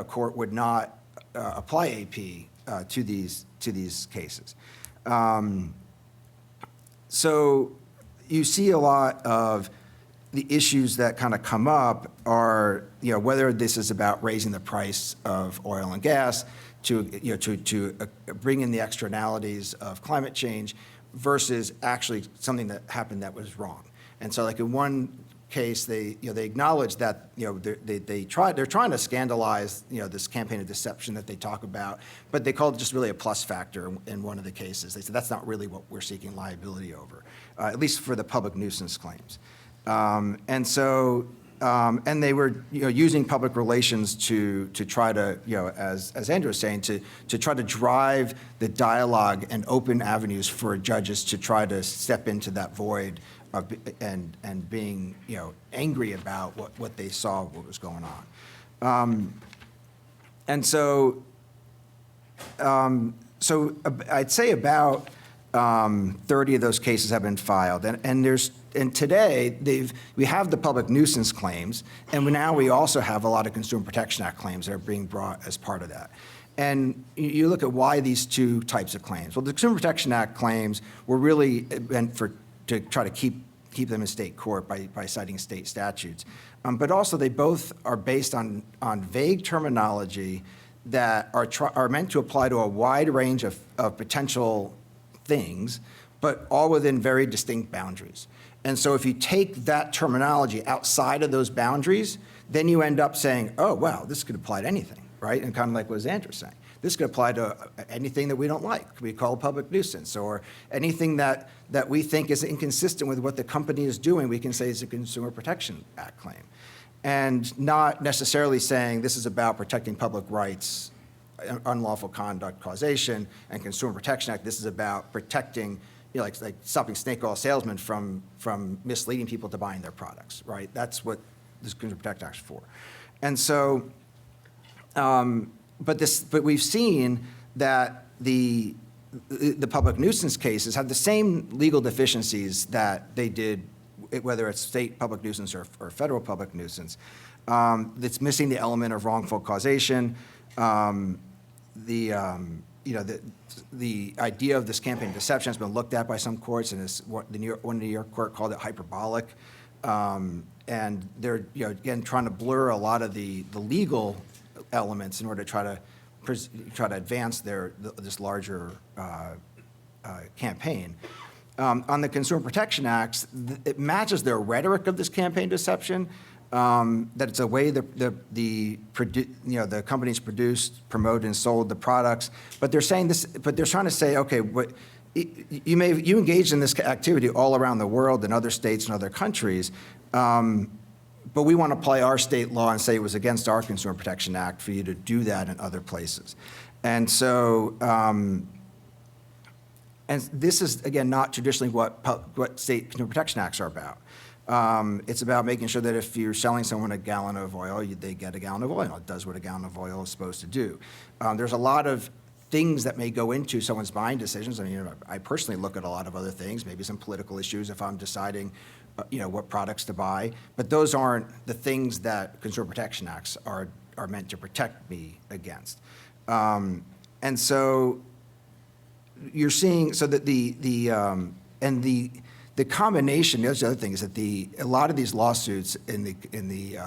court would not apply AP to these cases. So you see a lot of the issues that kind of come up are, whether this is about raising the price of oil and gas to bring in the externalities of climate change versus actually something that happened that was wrong. And so, like in one case, they acknowledge that they're trying to scandalize this campaign of deception that they talk about, but they called it just really a plus factor in one of the cases. They said that's not really what we're seeking liability over, at least for the public nuisance claims. And they were using public relations to try to, as Andrew was saying, to try to drive the dialogue and open avenues for judges to try to step into that void of, and being angry about what they saw, what was going on. And so I'd say about 30 of those cases have been filed. And today, we have the public nuisance claims, and now we also have a lot of Consumer Protection Act claims that are being brought as part of that. And you look at why these two types of claims. Well, the Consumer Protection Act claims were really meant to try to keep them in state court by citing state statutes. But also, they both are based on vague terminology that are meant to apply to a wide range of potential things, but all within very distinct boundaries. And so if you take that terminology outside of those boundaries, then you end up saying, oh, wow, this could apply to anything, right? And kind of like what Zandra's saying. This could apply to anything that we don't like, could be called public nuisance, or anything that we think is inconsistent with what the company is doing, we can say is a Consumer Protection Act claim. And not necessarily saying this is about protecting public rights, unlawful conduct causation, and Consumer Protection Act, this is about protecting, like stopping snake oil salesmen from misleading people to buying their products, right? That's what this Consumer Protection Act is for. And so, but we've seen that the public nuisance cases have the same legal deficiencies that they did, whether it's state public nuisance or federal public nuisance. It's missing the element of wrongful causation. The idea of this campaign deception has been looked at by some courts, and one New York court called it hyperbolic. And they're again trying to blur a lot of the legal elements in order to try to advance this larger campaign. On the Consumer Protection Acts, it matches their rhetoric of this campaign deception. That it's a way the companies produced, promoted, and sold the products. But they're saying this. But they're trying to say, okay, you engaged in this activity all around the world in other states and other countries, but we want to apply our state law and say it was against our Consumer Protection Act for you to do that in other places. And so, and this is again not traditionally what state Consumer Protection Acts are about. It's about making sure that if you're selling someone a gallon of oil, they get a gallon of oil. It does what a gallon of oil is supposed to do. There's a lot of things that may go into someone's buying decisions. I mean, I personally look at a lot of other things, maybe some political issues if I'm deciding, what products to buy. But those aren't the things that Consumer Protection Acts are meant to protect me against. And so you're seeing that the combination, the other thing is that a lot of these lawsuits in the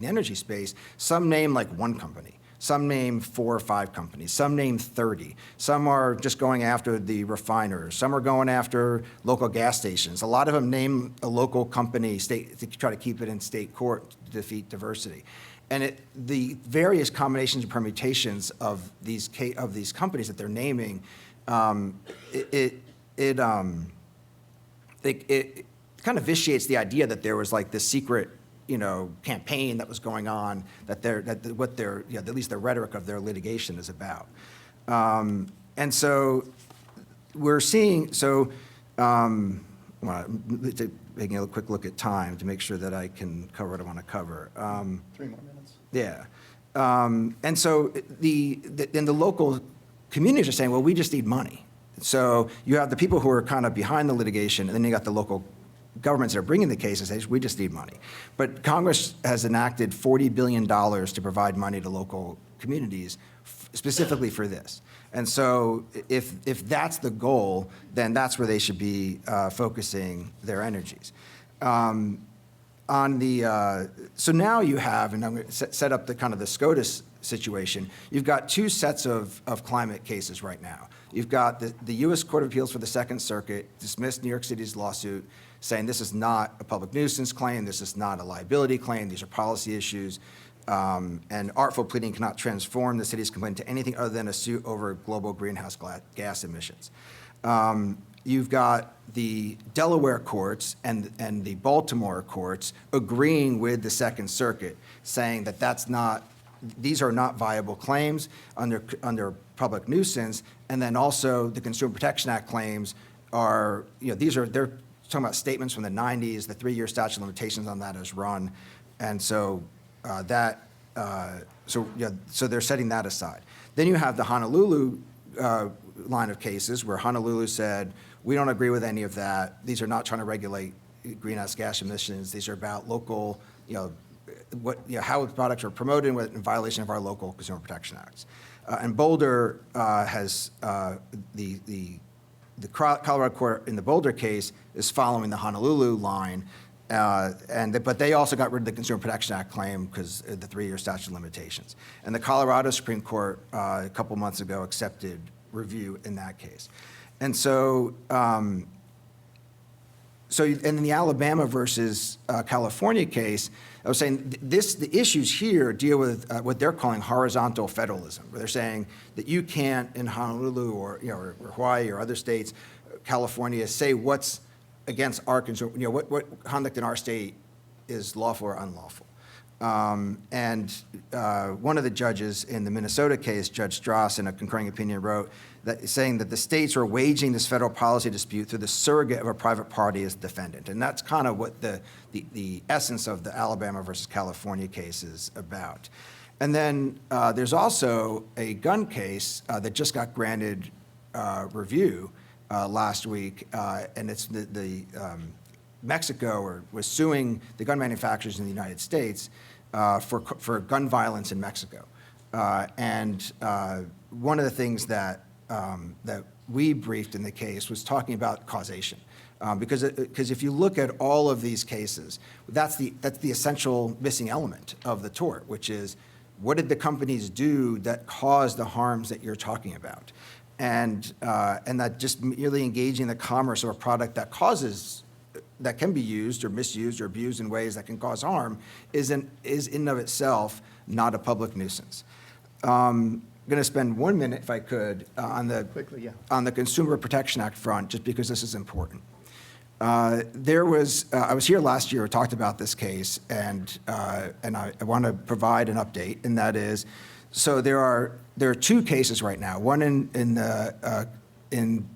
energy space, some name like one company, some name 4 or 5 companies, some name 30. Some are just going after the refiners. Some are going after local gas stations. A lot of them name a local company state to try to keep it in state court to defeat diversity. And the various combinations and permutations of these companies that they're naming, it kind of vitiates the idea that there was like this secret, campaign that was going on, at least the rhetoric of their litigation is about. And so we're seeing, taking a quick look at time to make sure that I can cover what I want to cover. 3 more minutes. Yeah. And so the local communities are saying, well, we just need money. So you have the people who are kind of behind the litigation, and then you got the local governments that are bringing the cases, say, we just need money. But Congress has enacted $40 billion to provide money to local communities specifically for this. And so if that's the goal, then that's where they should be focusing their energies. So now you have, and I'm going to set up the SCOTUS situation, you've got 2 sets of climate cases right now. You've got the U.S. Court of Appeals for the Second Circuit dismissed New York City's lawsuit, saying this is not a public nuisance claim, this is not a liability claim, these are policy issues, and artful pleading cannot transform the city's complaint to anything other than a suit over global greenhouse gas emissions. You've got the Delaware courts and the Baltimore courts agreeing with the Second Circuit, saying that these are not viable claims under public nuisance, and then also the Consumer Protection Act claims are, they're talking about statements from the 90s, the 3-year statute of limitations on that is run, and so so they're setting that aside. Then you have the Honolulu line of cases where Honolulu said, we don't agree with any of that. These are not trying to regulate greenhouse gas emissions. These are about local, how products are promoted in violation of our local Consumer Protection Acts. And Boulder has the Colorado court in the Boulder case is following the Honolulu line, but they also got rid of the Consumer Protection Act claim because of the 3-year statute of limitations. And the Colorado Supreme Court a couple months ago accepted review in that case. And so, and in the Alabama versus California case, I was saying the issues here deal with what they're calling horizontal federalism, where they're saying that you can't in Honolulu or Hawaii or other states, California, say what's against our consumer, what conduct in our state is lawful or unlawful. And one of the judges in the Minnesota case, Judge Strauss, in a concurring opinion, wrote that saying that the states are waging this federal policy dispute through the surrogate of a private party as defendant. And that's kind of what the essence of the Alabama versus California case is about. And then there's also a gun case that just got granted review last week, and it's Mexico was suing the gun manufacturers in the United States for gun violence in Mexico. And one of the things that we briefed in the case was talking about causation. Because if you look at all of these cases, that's the essential missing element of the tort, which is what did the companies do that caused the harms that you're talking about? And that just merely engaging the commerce of a product that can be used or misused or abused in ways that can cause harm is in and of itself not a public nuisance. I'm going to spend 1 minute, if I could, on the Consumer Protection Act front, just because this is important. I was here last year, talked about this case, and I want to provide an update, and that is, so there are 2 cases right now, one in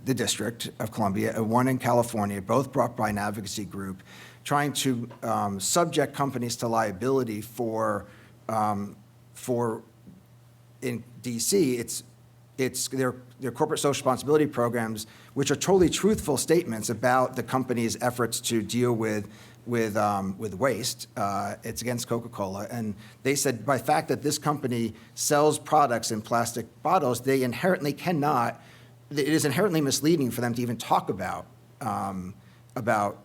the District of Columbia and one in California, both brought by an advocacy group, trying to subject companies to liability for in D.C. It's their corporate social responsibility programs, which are totally truthful statements about the company's efforts to deal with waste. It's against Coca-Cola, and they said by the fact that this company sells products in plastic bottles, they inherently cannot. It is inherently misleading for them to even talk about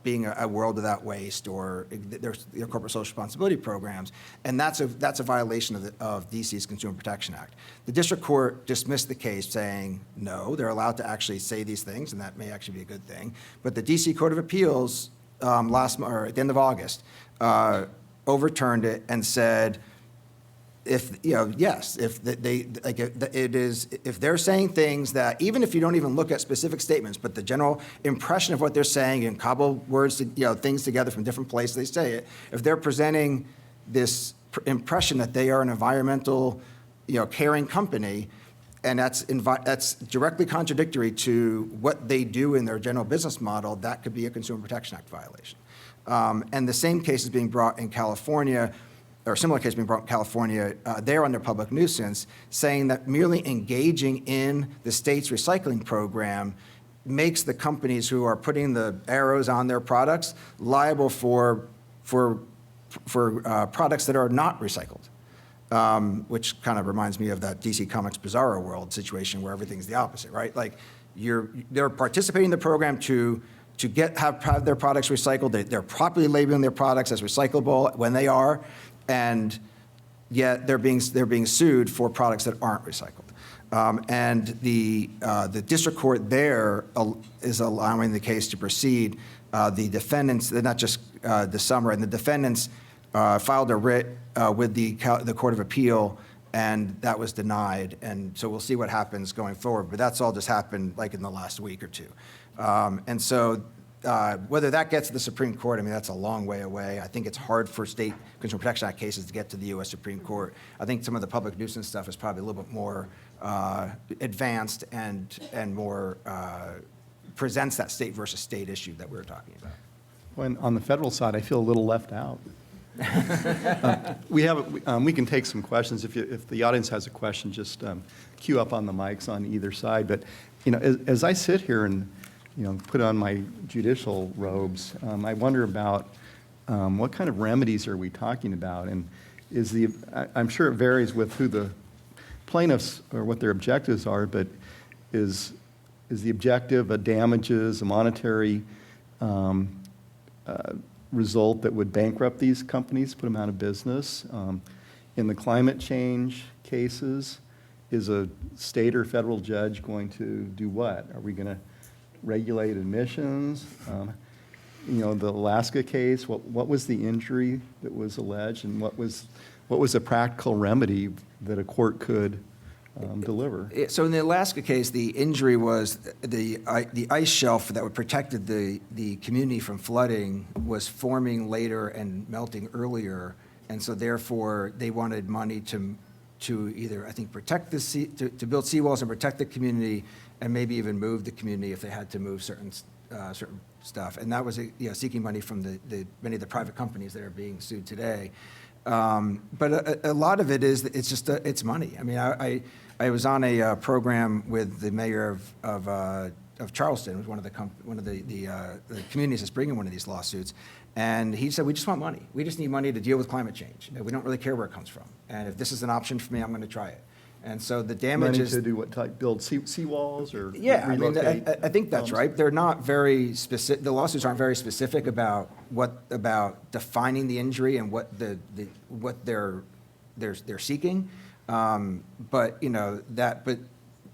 being a world without waste or their corporate social responsibility programs, and that's a violation of D.C.'s Consumer Protection Act. The district court dismissed the case, saying no, they're allowed to actually say these things, and that may actually be a good thing. But the D.C. Court of Appeals at the end of August overturned it and said, if they're saying things that, even if you don't even look at specific statements, but the general impression of what they're saying and cobble words, things together from different places, they say it. If they're presenting this impression that they are an environmental, caring company, and that's directly contradictory to what they do in their general business model, that could be a Consumer Protection Act violation. And the same case is being brought in California, or a similar case being brought in California, they're under public nuisance, saying that merely engaging in the state's recycling program makes the companies who are putting the arrows on their products liable for products that are not recycled, which kind of reminds me of that DC Comics Bizarro World situation where everything's the opposite, right? Like they're participating in the program to have their products recycled. They're properly labeling their products as recyclable when they are, and yet they're being sued for products that aren't recycled. And the district court there is allowing the case to proceed. The defendants, not just this summer, and the defendants filed a writ with the Court of Appeal, and that was denied. And so we'll see what happens going forward. But that's all just happened like in the last week or two. And so whether that gets to the Supreme Court, I mean, that's a long way away. I think it's hard for state Consumer Protection Act cases to get to the U.S. Supreme Court. I think some of the public nuisance stuff is probably a little bit more advanced and more presents that state versus state issue that we were talking about. When on the federal side, I feel a little left out. We can take some questions. If the audience has a question, just queue up on the mics on either side. But as I sit here and, put on my judicial robes, I wonder about what kind of remedies are we talking about? And I'm sure it varies with who the plaintiffs or what their objectives are, but is the objective a damages, a monetary result that would bankrupt these companies, put them out of business? In the climate change cases, is a state or federal judge going to do what? Are we going to regulate emissions? The Alaska case, what was the injury that was alleged, and what was a practical remedy that a court could deliver? So in the Alaska case, the injury was the ice shelf that protected the community from flooding was forming later and melting earlier, and so therefore they wanted money to either, I think, protect the sea, to build seawalls and protect the community, and maybe even move the community if they had to move certain stuff. And that was seeking money from many of the private companies that are being sued today. But a lot of it is it's money. I mean, I was on a program with the mayor of Charleston, one of the communities that's bringing one of these lawsuits, and he said, we just want money. We just need money to deal with climate change. We don't really care where it comes from. And if this is an option for me, I'm going to try it. And so the damage is... Money to do what type? Build seawalls or Yeah, relocate? I think that's right. They're not very specific. The lawsuits aren't very specific about defining the injury and what they're seeking. But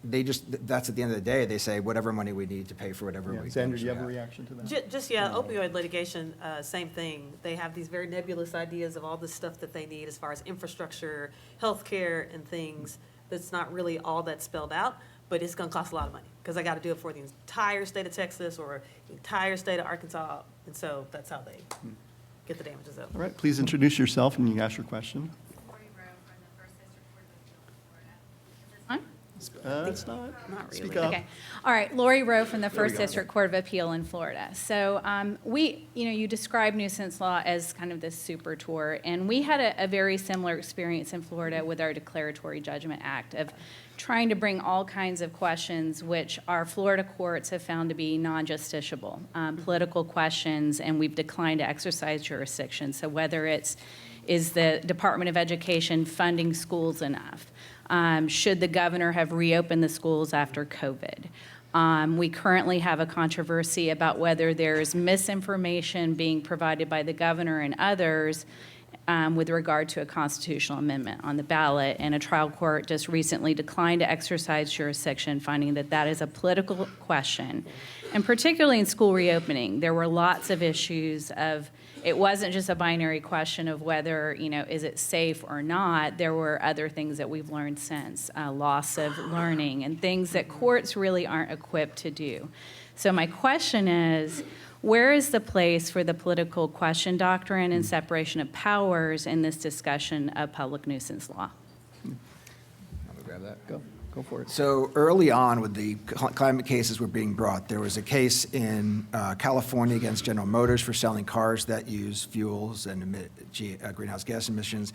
that's at the end of the day, they say whatever money we need to pay for whatever we Zandra, do you have a reaction to that? Opioid litigation, same thing. They have these very nebulous ideas of all the stuff that they need as far as infrastructure, healthcare, and things that's not really all that spelled out, but it's going to cost a lot of money because I got to do it for the entire state of Texas or the entire state of Arkansas, and so that's how they get the damages up. All right, please introduce yourself and you can ask your question. It's not. Not really. Speak up. Okay. All right. Lori Rowe from the First go. District Court of Appeal in Florida. So you describe nuisance law as kind of this super tour, and we had a very similar experience in Florida with our Declaratory Judgment Act of trying to bring all kinds of questions which our Florida courts have found to be non-justiciable, political questions, and we've declined to exercise jurisdiction. So whether is the Department of Education funding schools enough? Should the governor have reopened the schools after COVID? We currently have a controversy about whether there's misinformation being provided by the governor and others with regard to a constitutional amendment on the ballot, and a trial court just recently declined to exercise jurisdiction, finding that that is a political question. And particularly in school reopening, there were lots of issues of, it wasn't just a binary question of whether, is it safe or not. There were other things that we've learned since, loss of learning and things that courts really aren't equipped to do. So my question is, where is the place for the political question doctrine and separation of powers in this discussion of public nuisance law? I'm gonna grab that. Go for it. So early on, with the climate cases were being brought, there was a case in California against General Motors for selling cars that use fuels and emit greenhouse gas emissions.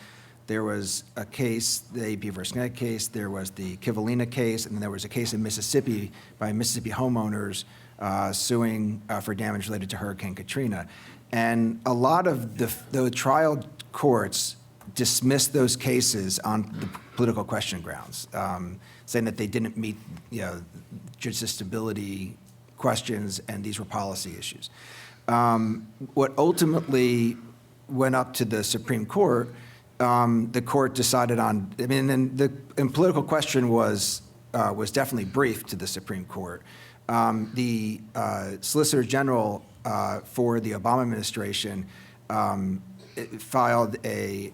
There was a case, the AP versus Connect case. There was the Kivalina case, and then there was a case in Mississippi by Mississippi homeowners suing for damage related to Hurricane Katrina. And a lot of the trial courts dismissed those cases on the political question grounds, saying that they didn't meet, justiciability questions, and these were policy issues. What ultimately went up to the Supreme Court, the court decided on. I mean, and the political question was definitely briefed to the Supreme Court. The Solicitor General for the Obama administration filed a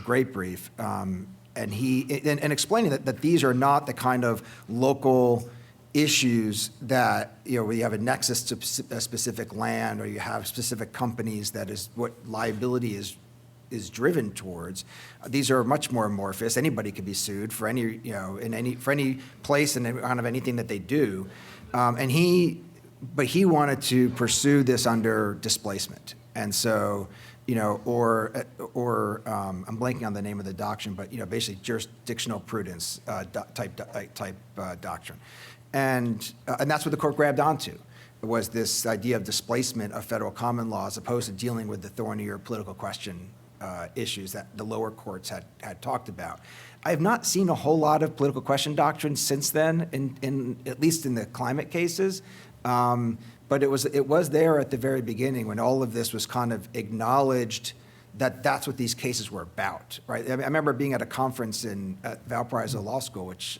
great brief, and explaining that these are not the kind of local issues that, where you have a nexus to a specific land, or you have specific companies that is what liability is driven towards. These are much more amorphous. Anybody could be sued for any, for any place and kind of anything that they do. But he wanted to pursue this under displacement. And so, or I'm blanking on the name of the doctrine, but basically jurisdictional prudence type doctrine. And that's what the court grabbed onto, was this idea of displacement of federal common law as opposed to dealing with the thornier political question issues that the lower courts had talked about. I have not seen a whole lot of political question doctrine since then, in at least in the climate cases. But it was there at the very beginning when all of this was kind of acknowledged that that's what these cases were about, right? I remember being at a conference at Valparaiso Law School, which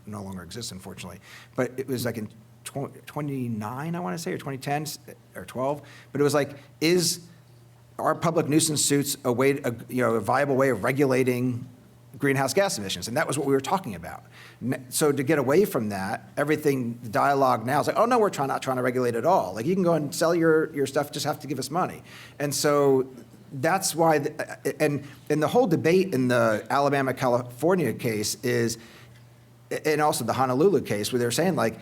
no longer exists, unfortunately. But it was like in 29, I want to say, or 2010 or 12. But it was like, are public nuisance suits a viable way of regulating greenhouse gas emissions? And that was what we were talking about. So to get away from that, the dialogue now is like, oh no, we're not trying to regulate at all. Like, you can go and sell your stuff, just have to give us money. And so that's why, and the whole debate in the Alabama-California case is, and also the Honolulu case, where they're saying like,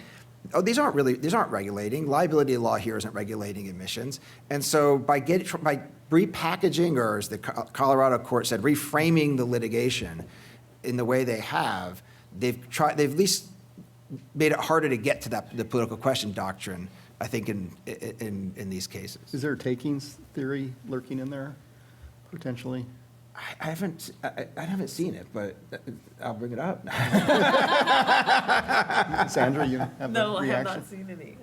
oh, these aren't regulating. Liability law here isn't regulating emissions. And so by repackaging, or as the Colorado court said, reframing the litigation in the way they have, they've at least made it harder to get to the political question doctrine, I think, in these cases. Is there a takings theory lurking in there, potentially? I haven't seen it, but I'll bring it up. Sandra, you have No, a I have reaction? not seen any.